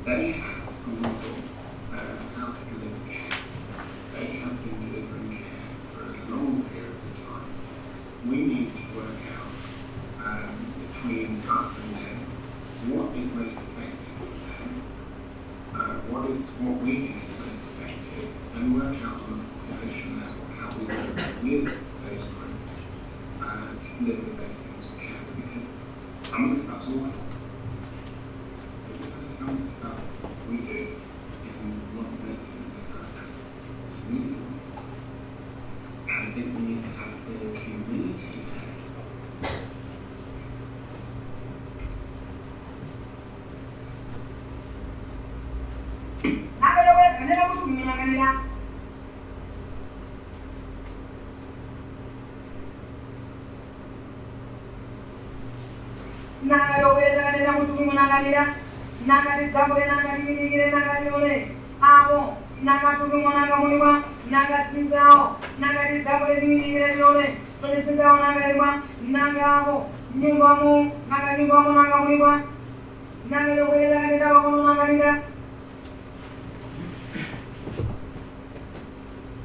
They have a model how to deliver care. They have been delivering care for a long period of time. We need to work out between us and them what is most effective for them, what we think is most effective, and work out on a population level how we work with those groups to deliver the best things we can. Because some of the stuff's awful. Some of the stuff we do in modern medicine and psychiatry is really awful. And I think we need to have a bit of humility there.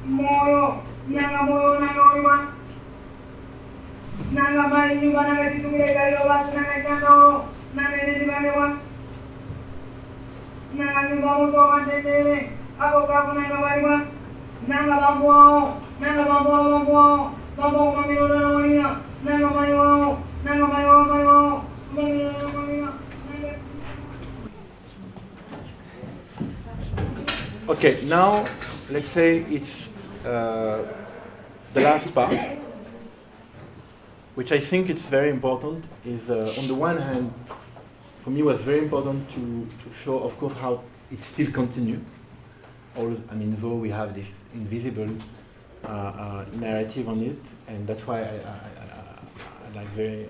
Moyo, naga naga mai nyumba naga titumile kalio basi naga kando naga nini balewa naga nyumba muso mandene ako kapu naga balewa naga bambuao bambuao mamilo na molina naga mayo mamilo na molina. Okay, now let's say it's the last part, which I think is very important, is on the one hand, for me was very important to show, of course, how it still continues. Though we have this invisible narrative on it, and that's why I like very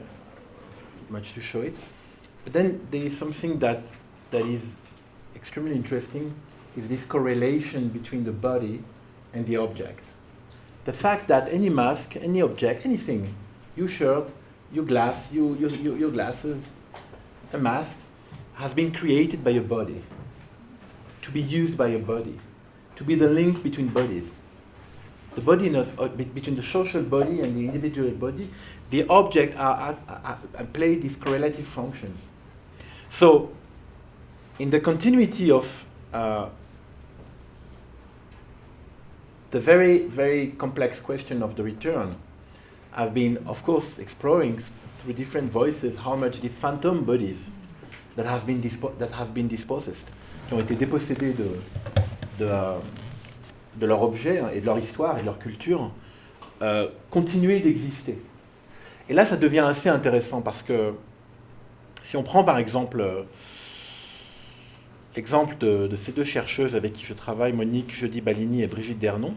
much to show it. But then there is something that is extremely interesting, is this correlation between the body and the object. The fact that any mask, any object, anything, your shirt, your glass, your glasses, a mask, has been created by your body, to be used by your body, to be the link between bodies. The body, between the social body and the individual body, the object play these correlative functions. So, in the continuity of the very, very complex question of the return, I've been, of course, exploring through different voices how much these phantom bodies that have been dispossessed, qui ont été dépossédés de leur objet et de leur histoire et de leur culture, continuaient d'exister. Et là, ça devient assez intéressant parce que si on prend par exemple l'exemple de ces deux chercheuses avec qui je travaille, Monique Jeudi-Balini et Brigitte Dernon,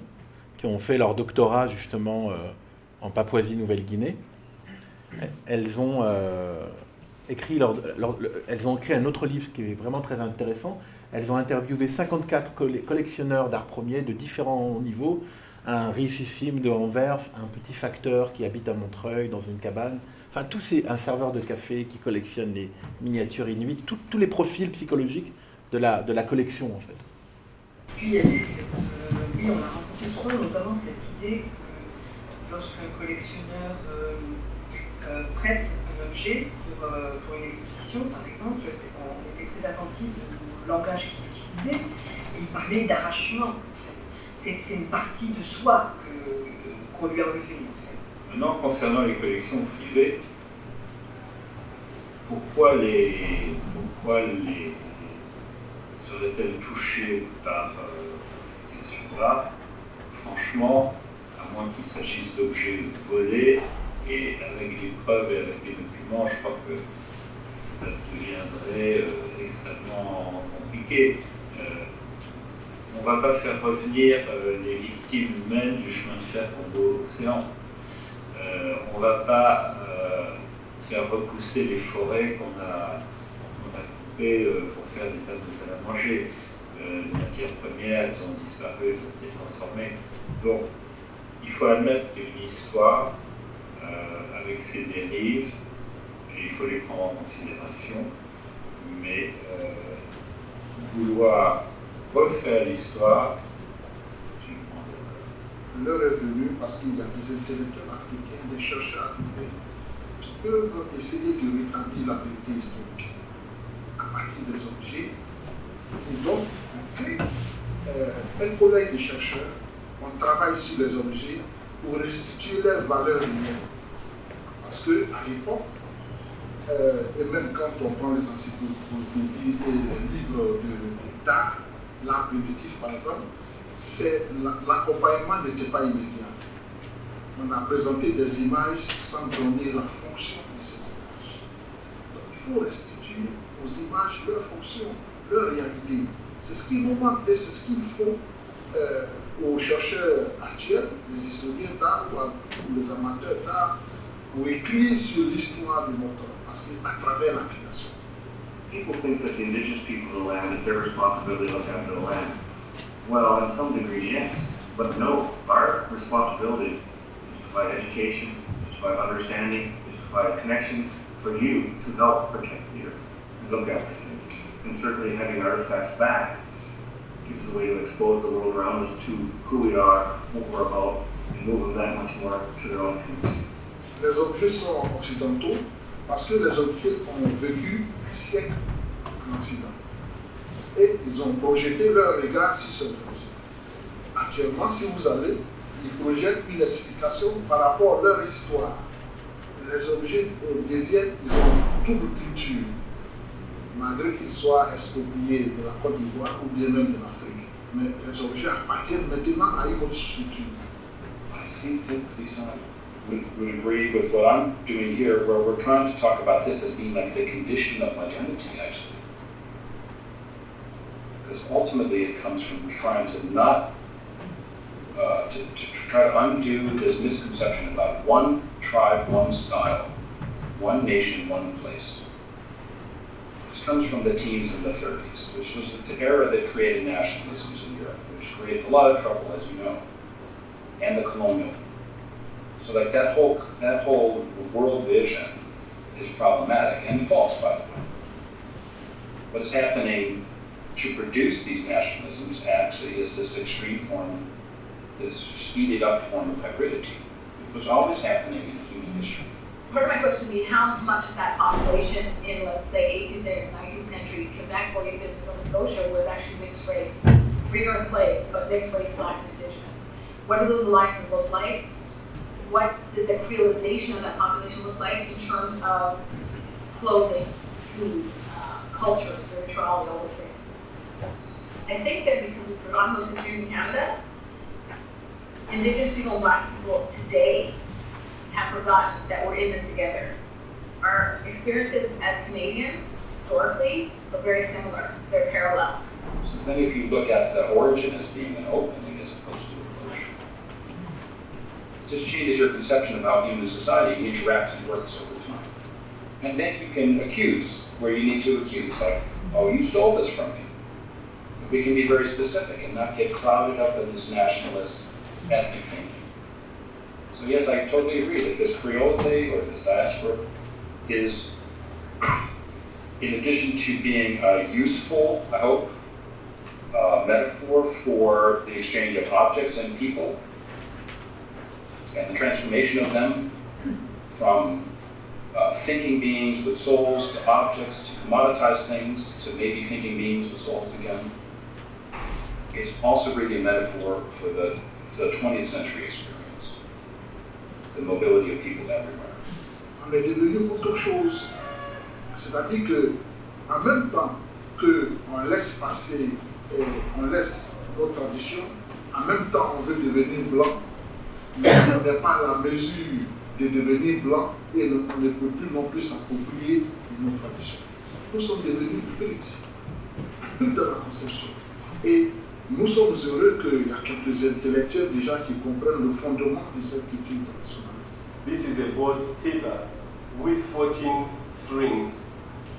qui ont fait leur doctorat justement en Papouasie-Nouvelle-Guinée. Elles ont écrit elles ont écrit un autre livre qui est vraiment très intéressant. Elles ont interviewé 54 collectionneurs d'art premier de différents niveaux, un richissime de Anvers, un petit facteur qui habite à Montreuil dans une cabane, enfin un serveur de café qui collectionne les miniatures inuites, tous les profils psychologiques de la collection en fait. Puis il y avait on a rencontré souvent notamment cette idée que lorsqu'un collectionneur prête un objet pour une exposition, par exemple, on était très attentif au langage qu'il utilisait et il parlait d'arrachement. En fait. c'est une partie de soi qu'on lui a enlevée, en fait. Maintenant, concernant les collections privées, pourquoi seraient-elles touchées par ces questions-là? Franchement, à moins qu'il s'agisse d'objets volés, et avec les preuves et avec les documents, je crois que ça deviendrait extrêmement compliqué. On ne va pas faire revenir les victimes humaines du chemin de fer Congo-Océan. On ne va pas faire repousser les forêts qu'on a coupées pour faire des tas de salle à manger. Les matières premières, elles ont disparu, elles ont été transformées. Donc, il faut admettre qu'il y a une histoire avec ses dérives, et il faut les prendre en considération. Mais vouloir refaire l'histoire, l'heure est venue parce qu'il y a des intellectuels africains, des chercheurs africains qui peuvent essayer de rétablir la vérité historique à partir des objets. Et donc, on crée un collège de chercheurs, on travaille sur les objets pour restituer leur valeur réelle. Parce qu'à l'époque, et même quand on prend les encyclopédies et les livres d'art, l'art primitif par exemple, l'accompagnement n'était pas immédiat. On a présenté des images sans donner la fonction de ces images. Donc il faut restituer aux images leur fonction, leur réalité. C'est ce qui nous manque et c'est ce qu'il faut aux chercheurs actuels, les historiens d'art ou les amateurs d'art, pour écrire sur l'histoire de notre passé à travers la création. People think that the indigenous people of the land, it's their responsibility to look after the land. Well, in some degree, yes, but no. Our responsibility is to provide education, is to provide understanding, is to provide a connection for you to help protect the earth and look after things. And certainly having artifacts back gives a way to expose the world around us to who we are, what we're about, and move them that much more to their own connections. Les objets sont occidentaux parce que les objets ont vécu des siècles en Occident. Et ils ont projeté leur regard sur ces objets. Actuellement, si vous allez, ils projettent une explication par rapport à leur histoire. Les objets deviennent, ils ont double culture, malgré qu'ils soient expropriés de la Côte d'Ivoire ou bien même de l'Afrique. Mais les objets appartiennent maintenant à une autre structure. I think that Lisa would agree with what I'm doing here, where we're trying to talk about this as being like the condition of modernity, actually. Because ultimately it comes from trying to not, to try to undo this misconception about one tribe, one style, one nation, one place. This comes from the teens in the 30s, which was the era that created nationalisms in Europe, which created a lot of trouble, as you know, and the colonial. So like that whole world vision is problematic and false, by the way. What is happening to produce these nationalisms actually is this extreme form, this speeded up form of hybridity, which was always happening in human history. Part of my question would be how much of that population in, let's say, 18th and 19th century Quebec or even Nova Scotia was actually mixed race, free or enslaved, but mixed race, black and indigenous. What do those alliances look like? What did the creolization of that population look like in terms of clothing, food, culture, spirituality, all those things? I think that because we've forgotten those histories in Canada, Indigenous people and Black people today have forgotten that we're in this together. Our experiences as Canadians, historically, are very similar. They're parallel. So then if you look at the origin as being an opening as opposed to a closure, it just changes your conception of how human society interacts and works over time. And then you can accuse where you need to accuse, like, oh, you stole this from me. But we can be very specific and not get clouded up in this nationalist ethnic thinking. So yes, I totally agree that this creolity or this diaspora is, in addition to being a useful, I hope, metaphor for the exchange of objects and people and the transformation of them from thinking beings with souls to objects to commoditized things to maybe thinking beings with souls again. it's also really a metaphor for the 20th century experience, the mobility of people everywhere. On est devenu autre chose. C'est-à-dire que, en même temps qu'on laisse passer et on laisse nos traditions, en même temps on veut devenir blanc, mais on n'est pas à la mesure de devenir blanc et on ne peut plus non plus s'approprier de nos traditions. Nous sommes devenus hybrides dans la conception. Et nous sommes heureux qu'il y a quelques intellectuels déjà qui comprennent le fondement de cette culture traditionnelle. This is a board zither with 14 strings.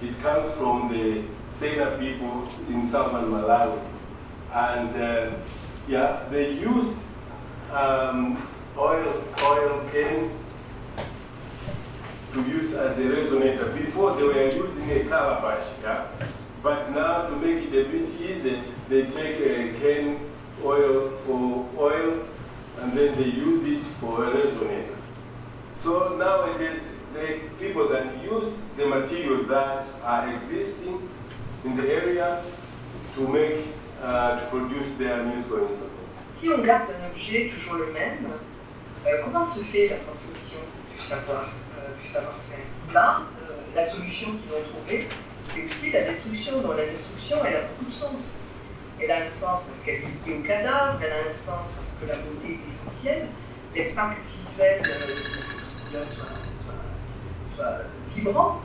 It comes from the Sena people in southern Malawi. And they use oil cane to use as a resonator. Before they were using a calabash, but now to make it a bit easy, they take a cane oil for oil and then they use it for a resonator. So nowadays, the people can use the materials that are existing in the area to make, to produce their musical instruments. Si on garde un objet toujours le même, comment se fait la transmission du savoir-faire? Là, la solution qu'ils ont trouvée, c'est aussi la destruction. Donc la destruction, elle a beaucoup de sens. Elle a un sens parce qu'elle est liée au cadavre, elle a un sens parce que la beauté est essentielle, l'impact visuel soit vibrante,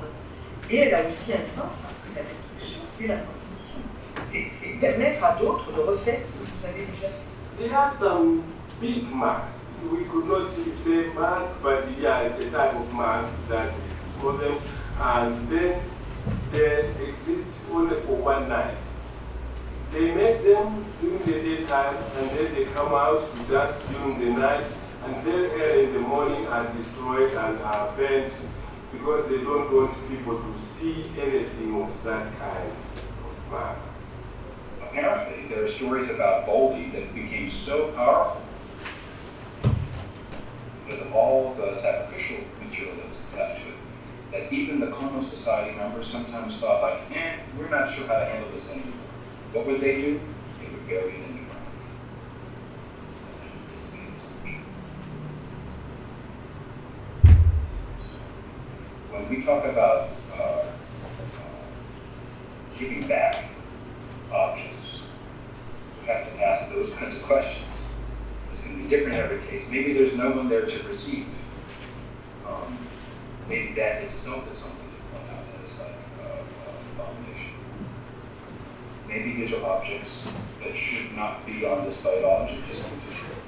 et elle a aussi un sens parce que la destruction, c'est la transmission. C'est permettre à d'autres de refaire ce que vous avez déjà fait. There are some big masks. We could not say mask, but it's a type of mask that we call them. And then they exist only for one night. They make them during the daytime and then they come out to dust during the night and very early in the morning are destroyed and are burnt because they don't want people to see anything of that kind of mask. Apparently, there are stories about Boldy that became so powerful because of all the sacrificial material that was attached to it, that even the Kono Society members sometimes thought like, we're not sure how to handle this anymore. What would they do? They would bury it in the ground. When we talk about giving back objects, we have to ask those kinds of questions. It's going to be different in every case. Maybe there's no one there to receive. Maybe that itself is something to point out as like abomination. Maybe these are objects that should not be on display at all and should just be destroyed.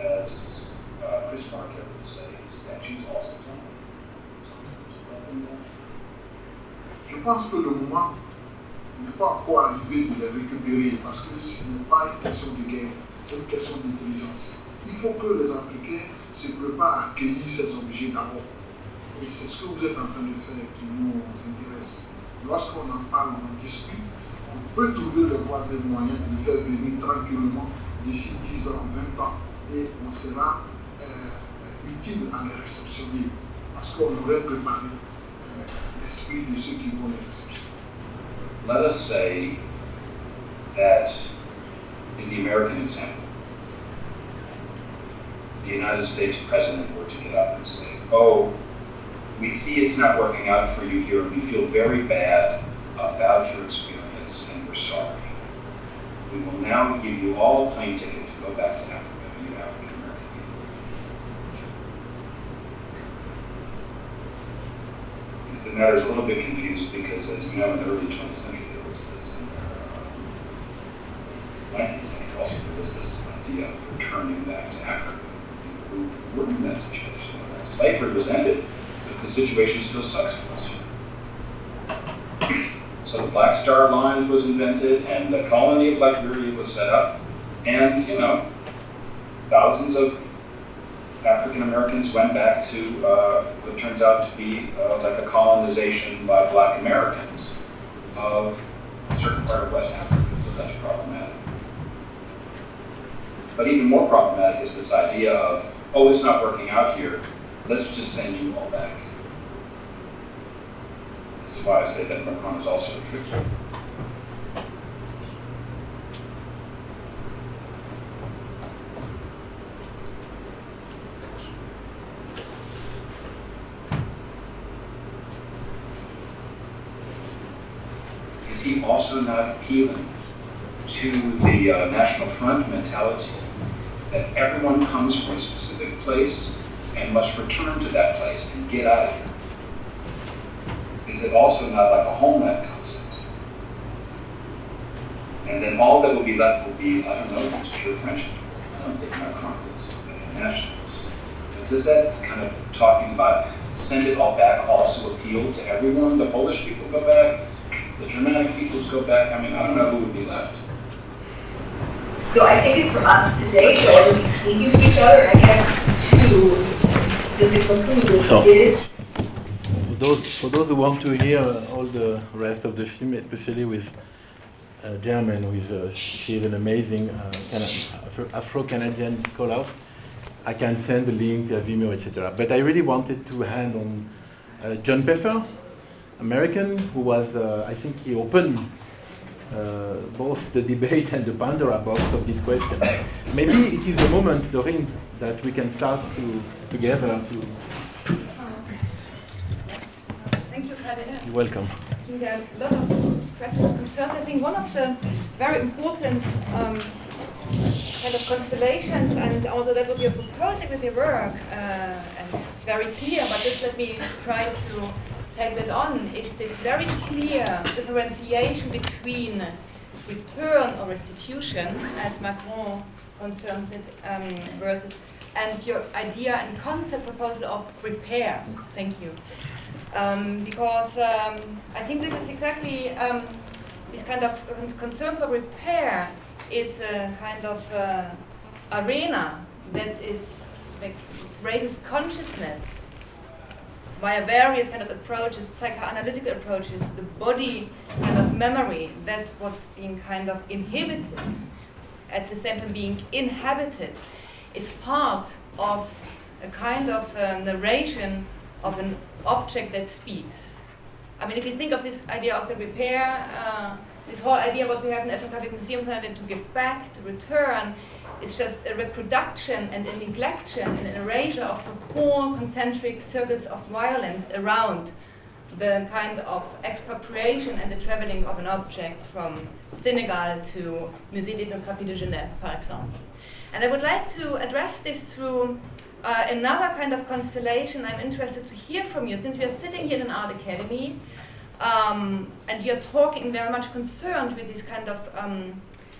As Chris Marquette would say, statues also Je pense que le moment n'est pas encore arrivé de les récupérer parce que ce n'est pas une question de guerre, c'est une question d'intelligence. Il faut que les Africains se préparent à accueillir ces objets d'abord. Et c'est ce que vous êtes en train de faire qui nous intéresse. Lorsqu'on en parle, on discute, on peut trouver les voies et moyens de le faire venir tranquillement d'ici 10 ans, 20 ans, et on sera utile à les réceptionner parce qu'on aurait préparé l'esprit de ceux qui vont les réceptionner. Let us say that in the American example, the United States president were to get up and say, we see it's not working out for you here, and we feel very bad about your experience, and we're sorry. We will now give you all a plane ticket to go back to Africa, you African American people. The matter is a little bit confused because, as you know, in the early 20th century, there was this, 19th century also, there was this idea of returning back to Africa. Who were in that situation. Slavery was ended, but the situation still sucks for us. So the Black Star Line was invented, and the colony of Liberia was set up, and thousands of African Americans went back to what turns out to be like a colonization by Black Americans of a certain part of West Africa. So that's problematic. But even more problematic is this idea of, it's not working out here, let's just send you all back. why I say that Macron is also a trickster. Is he also not appealing to the National Front mentality that everyone comes from a specific place and must return to that place and get out of here? Is it also not like a homeland concept? And then all that will be left will be, I don't know, these pure French people. I don't think Macron is a nationalist. But does that kind of talking about send it all back also appeal to everyone? The Polish people go back, the Germanic peoples go back. I mean, I don't know who would be left. So I think it's for us today to all be speaking to each other, and I guess just to conclude this, So, it is. For those who want to hear all the rest of the film, especially with German, she is an amazing Afro-Canadian scholar, I can send the link, Vimeo, etc. But I really wanted to hand on John Pfeffer, American, who was, I think he opened both the debate and the Pandora box of this question. Maybe it is the moment, Doreen, that we can start together to. Thank you, Cardinal. You're welcome. I think there are a lot of questions, concerns. I think one of the very important kind of constellations, and also that what you're proposing with your work, and it's very clear, but just let me try to take that on, is this very clear differentiation between return or restitution, as Macron concerns it, versus, and your idea and concept proposal of repair. Thank you. Because I think this is exactly this kind of concern for repair is a kind of arena that is like raises consciousness via various kind of approaches, psychoanalytical approaches, the body kind of memory, that what's being kind of inhibited at the same time being inhabited is part of a kind of narration of an object that speaks. I mean, if you think of this idea of the repair, this whole idea what we have in ethnographic museums and to give back, to return, is just a reproduction and a neglection and an erasure of the whole concentric circuits of violence around the kind of expropriation and the traveling of an object from Senegal to Musée d'Ethnographie de Genève, for example. And I would like to address this through another kind of constellation. I'm interested to hear from you, since we are sitting here in an art academy, and you're talking very much concerned with this kind of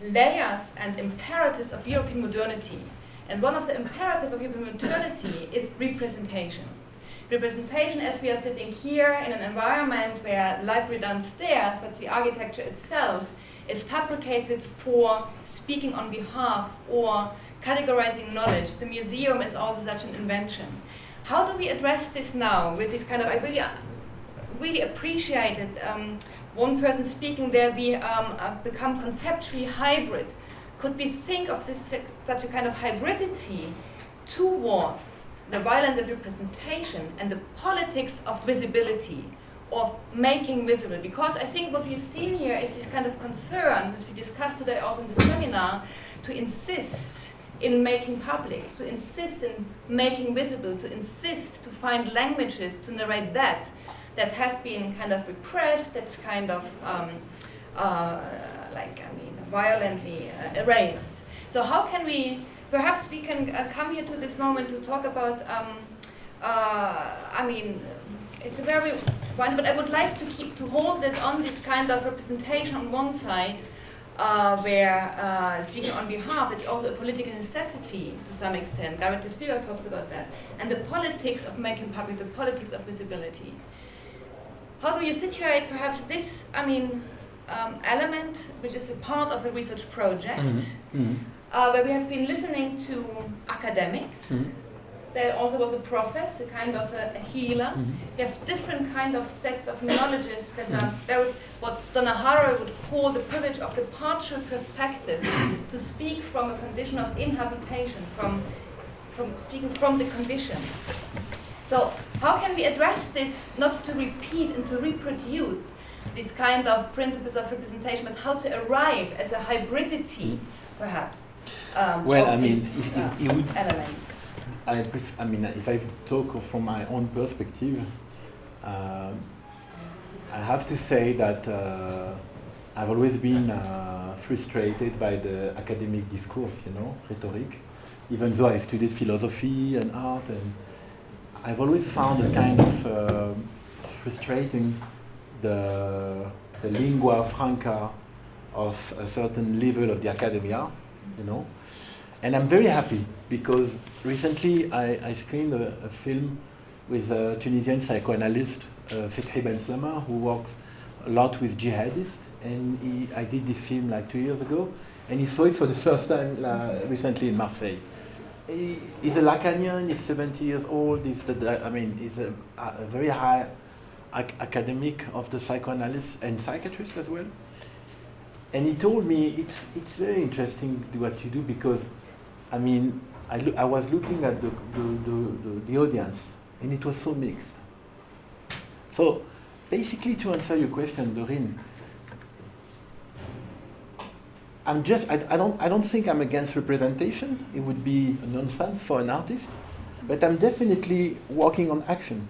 layers and imperatives of European modernity. And one of the imperatives of European modernity is representation. Representation, as we are sitting here in an environment where library downstairs, but the architecture itself is fabricated for speaking on behalf or categorizing knowledge. The museum is also such an invention. How do we address this now with this kind of, I really appreciated one person speaking there, we become conceptually hybrid. Could we think of this such a kind of hybridity towards the violence of representation and the politics of visibility, of making visible? Because I think what we've seen here is this kind of concern, as we discussed today also in the seminar, to insist in making public, to insist in making visible, to insist to find languages to narrate that have been kind of repressed, that's kind of violently erased. So how can we, perhaps we can come here to this moment to talk about, it's a very one, but I would like to hold it on this kind of representation on one side, where speaking on behalf, it's also a political necessity to some extent. Garrett de Spiegel talks about that. And the politics of making public, the politics of visibility. How do you situate perhaps this, element, which is a part of a research project, where we have been listening to academics. There also was a prophet, a kind of a healer. We have different kind of sets of knowledges that are very, what Donna Haraway would call the privilege of the partial perspective, to speak from a condition of inhabitation, from speaking from the condition. So how can we address this, not to repeat and to reproduce these kind of principles of representation, but how to arrive at a hybridity, perhaps, well, of I mean, this it would, element? I mean, if I talk from my own perspective, I have to say that I've always been frustrated by the academic discourse, rhetoric, even though I studied philosophy and art, and I've always found it kind of frustrating the lingua franca of a certain level of the academia, And I'm very happy because recently I screened a film with a Tunisian psychoanalyst, Fethi Benslama, who works a lot with jihadists, and I did this film like 2 years ago, and he saw it for the first time recently in Marseille. He's a Lacanian, he's 70 years old, he's a very high academic of the psychoanalyst and psychiatrist as well. And he told me it's very interesting what you do because, I mean, I was looking at the audience and it was so mixed. So basically, to answer your question, Doreen, I don't think I'm against representation. It would be a nonsense for an artist, but I'm definitely working on action.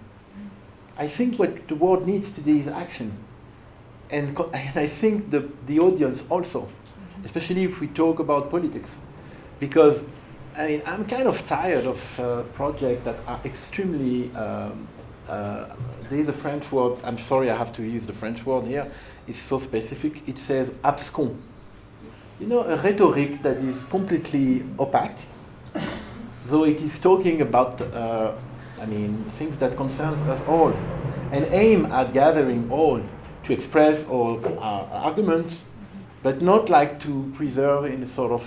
I think what the world needs today is action, and I think the audience also, especially if we talk about politics, because I mean I'm kind of tired of projects that are extremely. There's a French word. I'm sorry, I have to use the French word here. It's so specific. It says abscon. A rhetoric that is completely opaque, though it is talking about, things that concern us all, and aim at gathering all to express all arguments, but not like to preserve in a sort of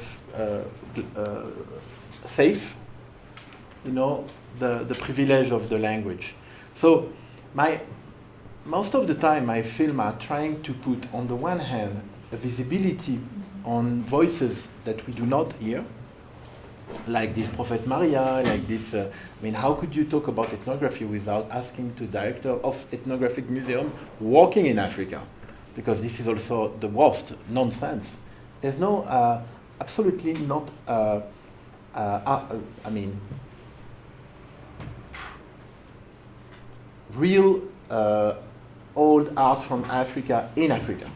safe, the privilege of the language. So most of the time my film are trying to put on the one hand a visibility on voices that we do not hear, like this Prophet Maria, like this, how could you talk about ethnography without asking the director of ethnographic museum working in Africa? Because this is also the worst nonsense. There's no, absolutely not, real old art from Africa in Africa.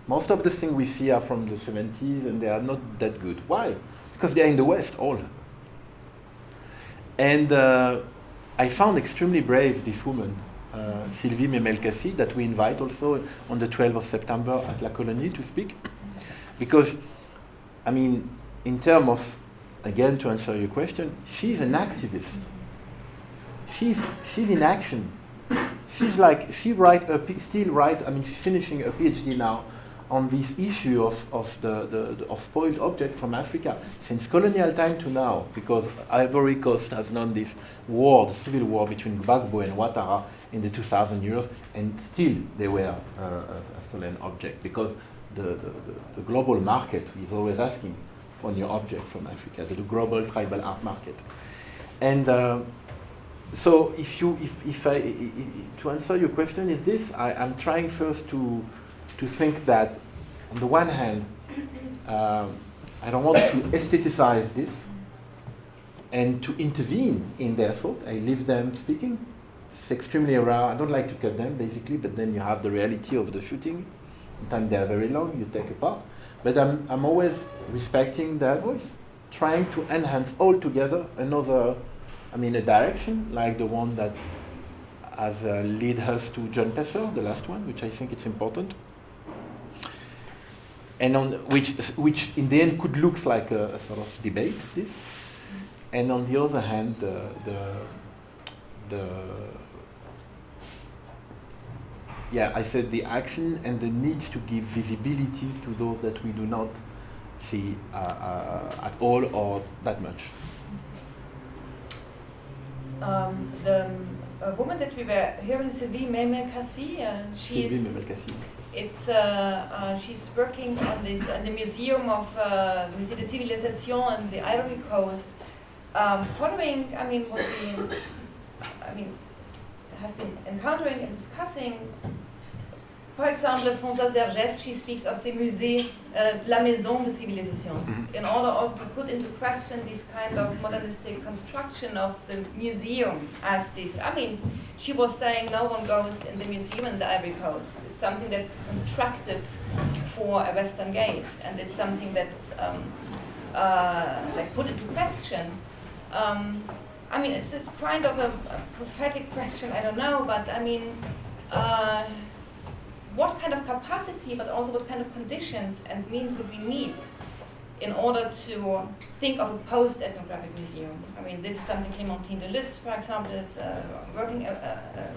Most of the things we see are from the 70s and they are not that good. Why? Because they are in the West all. And I found extremely brave this woman, Sylvie Memelkassi, that we invite also on the 12th of September at La Colonie to speak. Because, in terms of, again, to answer your question, she's an activist. She's in action. She's finishing a PhD now on this issue of spoiled object from Africa since colonial time to now, because Ivory Coast has known this war, the civil war between Gbagbo and Ouattara in the 2000 years, and still they were a stolen object because the global market is always asking for new object from Africa, the global tribal art market. And so to answer your question is this, I'm trying first to think that on the one hand, I don't want to aestheticize this and to intervene in their thought. I leave them speaking. It's extremely rare. I don't like to cut them basically, but then you have the reality of the shooting. Sometimes they are very long, you take a part. But I'm always respecting their voice, trying to enhance all together a direction like the one that has led us to John Peffer, the last one, which I think it's important, and on which in the end could look like a sort of debate. This, and on the other hand, I said the action and the need to give visibility to those that we do not see at all or that much. The woman that we were hearing, Sylvie Memelkassi, she's working on this the Museum of Musée de Civilisation on the Ivory Coast, following what have been encountering and discussing. For example, Françoise Vergès, she speaks of the musée, la maison de civilisation, in order also to put into question this kind of modernistic construction of the museum as this. She was saying no one goes in the museum in the Ivory Coast. It's something that's constructed for a Western gaze, and it's something that's put into question. It's a kind of a prophetic question, I don't know, but what kind of capacity, but also what kind of conditions and means would we need in order to think of a post-ethnographic museum? This is something Clémentine Deleuze, for example, is working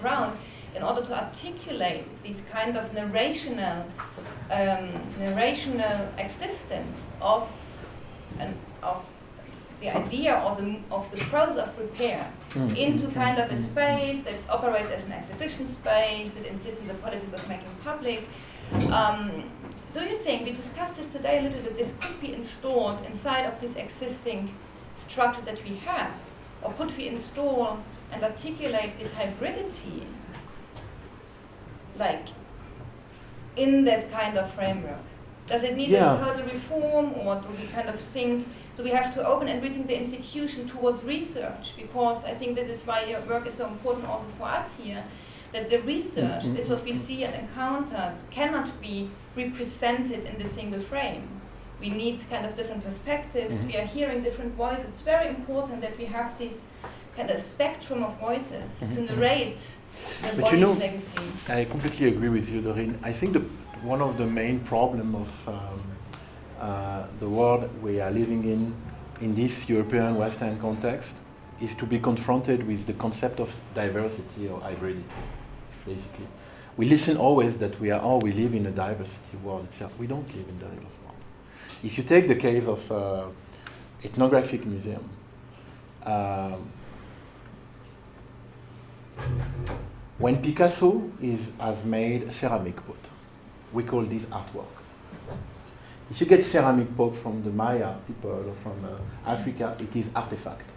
around in order to articulate this kind of narrational existence of the idea of the process of repair into kind of a space that operates as an exhibition space, that insists on the politics of making public. Do you think, we discussed this today a little bit, this could be installed inside of this existing structure that we have? Or could we install and articulate this hybridity in that kind of framework? Does it need a total reform, or do we kind of think, do we have to open and rethink the institution towards research? Because I think this is why your work is so important also for us here, that the research, this what we see and encounter, cannot be represented in the single frame. We need kind of different perspectives, we are hearing different voices. It's very important that we have this kind of spectrum of voices to narrate the body's legacy. I completely agree with you, Doreen. I think one of the main problems of the world we are living in this European Western context is to be confronted with the concept of diversity or hybridity, basically. We listen always that we live in a diversity world itself. We don't live in a diverse world. If you take the case of ethnographic museum, when Picasso has made a ceramic pot, we call this artwork. If you get ceramic pot from the Maya people or from Africa, it is artifact.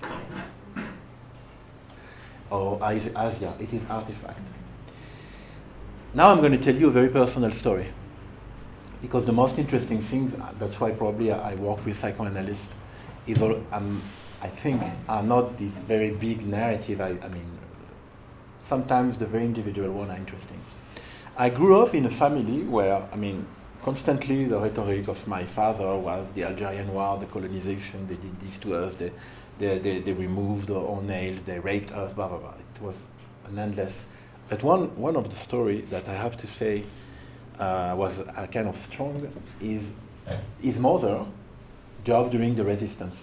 Or Asia, it is artifact. Now I'm going to tell you a very personal story, because the most interesting thing, that's why probably I work with psychoanalysts, is I think are not this very big narrative. Sometimes the very individual one are interesting. I grew up in a family where, constantly the rhetoric of my father was the Algerian war, the colonization, they did this to us, they removed our nails, they raped us, blah, blah, blah. It was an endless. But one of the stories that I have to say was kind of strong is his mother job during the resistance,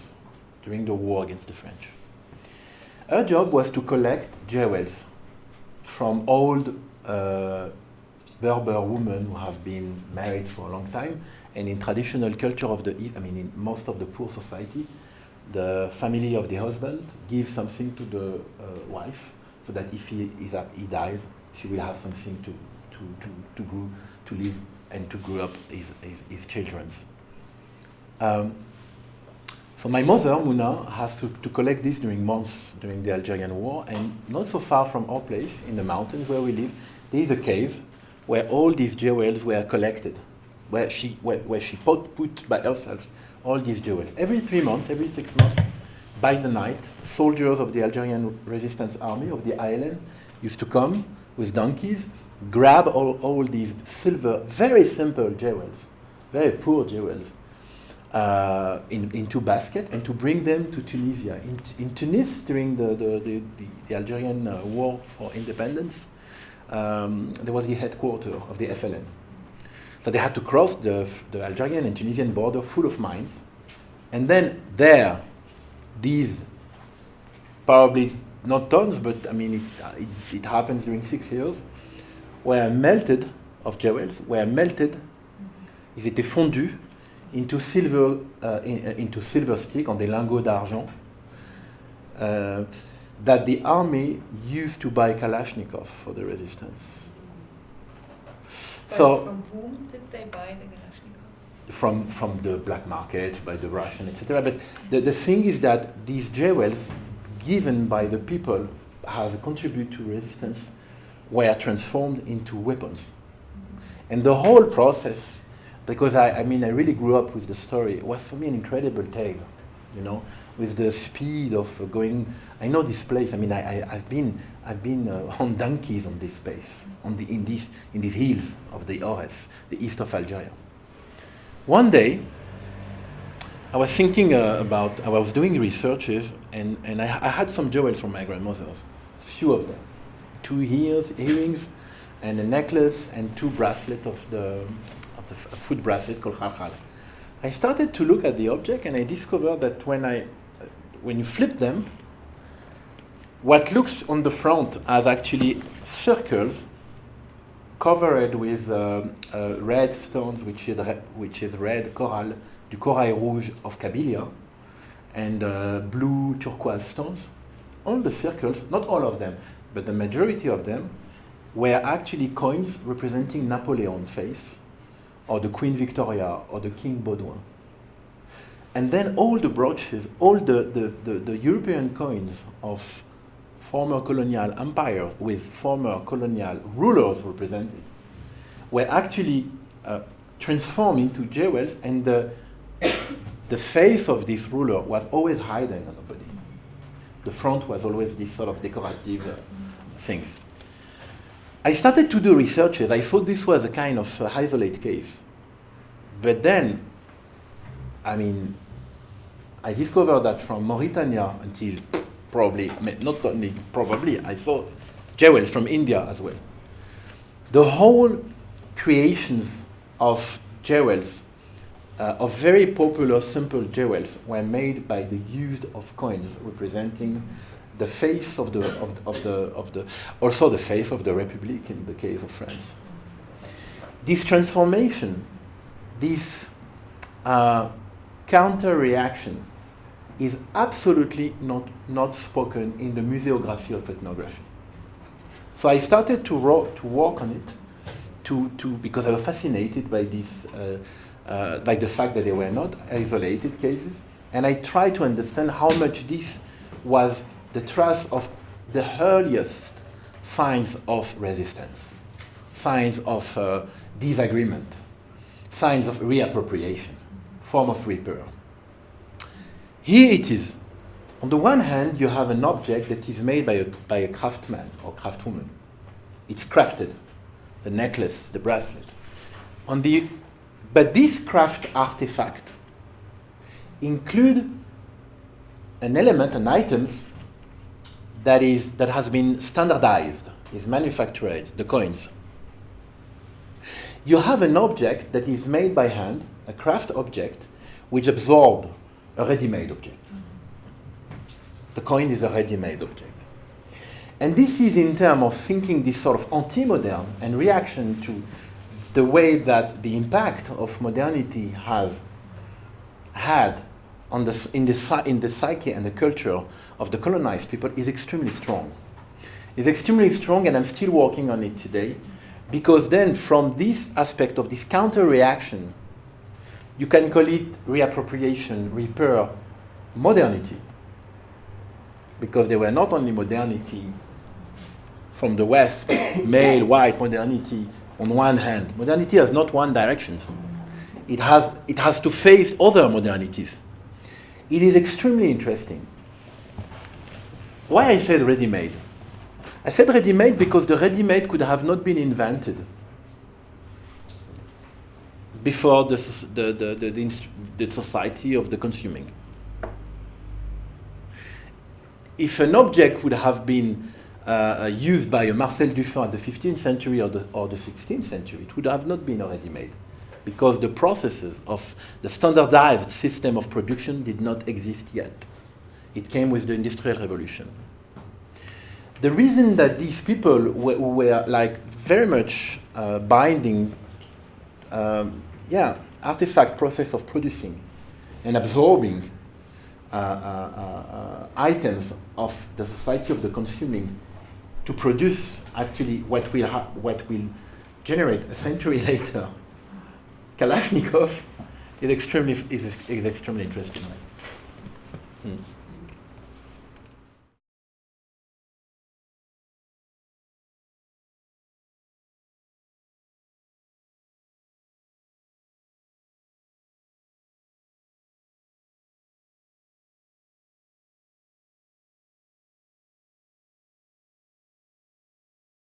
during the war against the French. Her job was to collect jewels from old Berber women who have been married for a long time, and in traditional culture of the East, in most of the poor society, the family of the husband gives something to the wife, so that if he dies, she will have something to live and to grow up his children. So my mother, Muna, has to collect this during months during the Algerian war, and not so far from our place, in the mountains where we live, there is a cave where all these jewels were collected, where she put by herself all these jewels. Every 3 months, every 6 months, by the night, soldiers of the Algerian resistance army of the island used to come with donkeys, grab all these silver, very simple jewels, very poor jewels, into baskets, and to bring them to Tunisia. In Tunis, during the Algerian war for independence, there was the headquarters of the FLN. So they had to cross the Algerian and Tunisian border full of mines, and then there, these probably not tons, but it happens during 6 years, were melted, of jewels, were melted, ils étaient fondus into silver stick, on des lingots d'argent, that the army used to buy Kalashnikov for the resistance. So from whom did they buy the Kalashnikovs? From the black market, by the Russian, etc. But the thing is that these jewels given by the people has contributed to resistance were transformed into weapons. And the whole process, because I really grew up with the story, was for me an incredible tale, you know, with the speed of going. I know this place. I mean, I've been on donkeys on this place, in these hills of the Ores, the east of Algeria. One day, I was thinking I was doing researches, and I had some jewels from my grandmother's, a few of them, 2 earrings, and a necklace, and 2 bracelets of the foot bracelet called khalkhal. I started to look at the object, and I discovered that when you flip them, what looks on the front as actually circles covered with red stones, which is red coral, du corail rouge of Kabylia, and blue turquoise stones. All the circles, not all of them, but the majority of them, were actually coins representing Napoleon's face, or the Queen Victoria, or the King Baudouin. And then all the brooches, all the European coins of former colonial empires with former colonial rulers represented were actually transformed into jewels, and the face of this ruler was always hidden on the body. The front was always this sort of decorative things. I started to do researches. I thought this was a kind of isolate case. But then, I discovered that from Mauritania until probably, not only probably, I saw jewels from India as well. The whole creations of jewels, of very popular simple jewels, were made by the use of coins representing the face of also the face of the Republic in the case of France. This transformation, this counter-reaction, is absolutely not spoken in the museography of ethnography. So I started to work on it, because I was fascinated by this, by the fact that they were not isolated cases, and I tried to understand how much this was the trace of the earliest signs of resistance, signs of disagreement, signs of reappropriation, form of repair. Here it is. On the one hand, you have an object that is made by a craftsman or craftswoman. It's crafted, the necklace, the bracelet. But this craft artifact include an element, an item that has been standardized, is manufactured, the coins. You have an object that is made by hand, a craft object, which absorbs a ready-made object. The coin is a ready-made object. And this is in terms of thinking this sort of anti-modern and reaction to the way that the impact of modernity has had on in the psyche and the culture of the colonized people is extremely strong. It's extremely strong, and I'm still working on it today, because then from this aspect of this counter-reaction, you can call it reappropriation, repair, modernity. Because they were not only modernity from the West, male, white modernity on one hand. Modernity has not one direction. It has to face other modernities. It is extremely interesting. Why I said ready-made? I said ready-made because the ready-made could have not been invented before the society of the consuming. If an object would have been used by a Marcel Duchamp at the 15th century or the 16th century, it would have not been already made, because the processes of the standardized system of production did not exist yet. It came with the Industrial Revolution. The reason that these people were like very much binding artifact process of producing and absorbing items of the society of the consuming to produce actually what will generate a century later Kalashnikov is extremely interesting.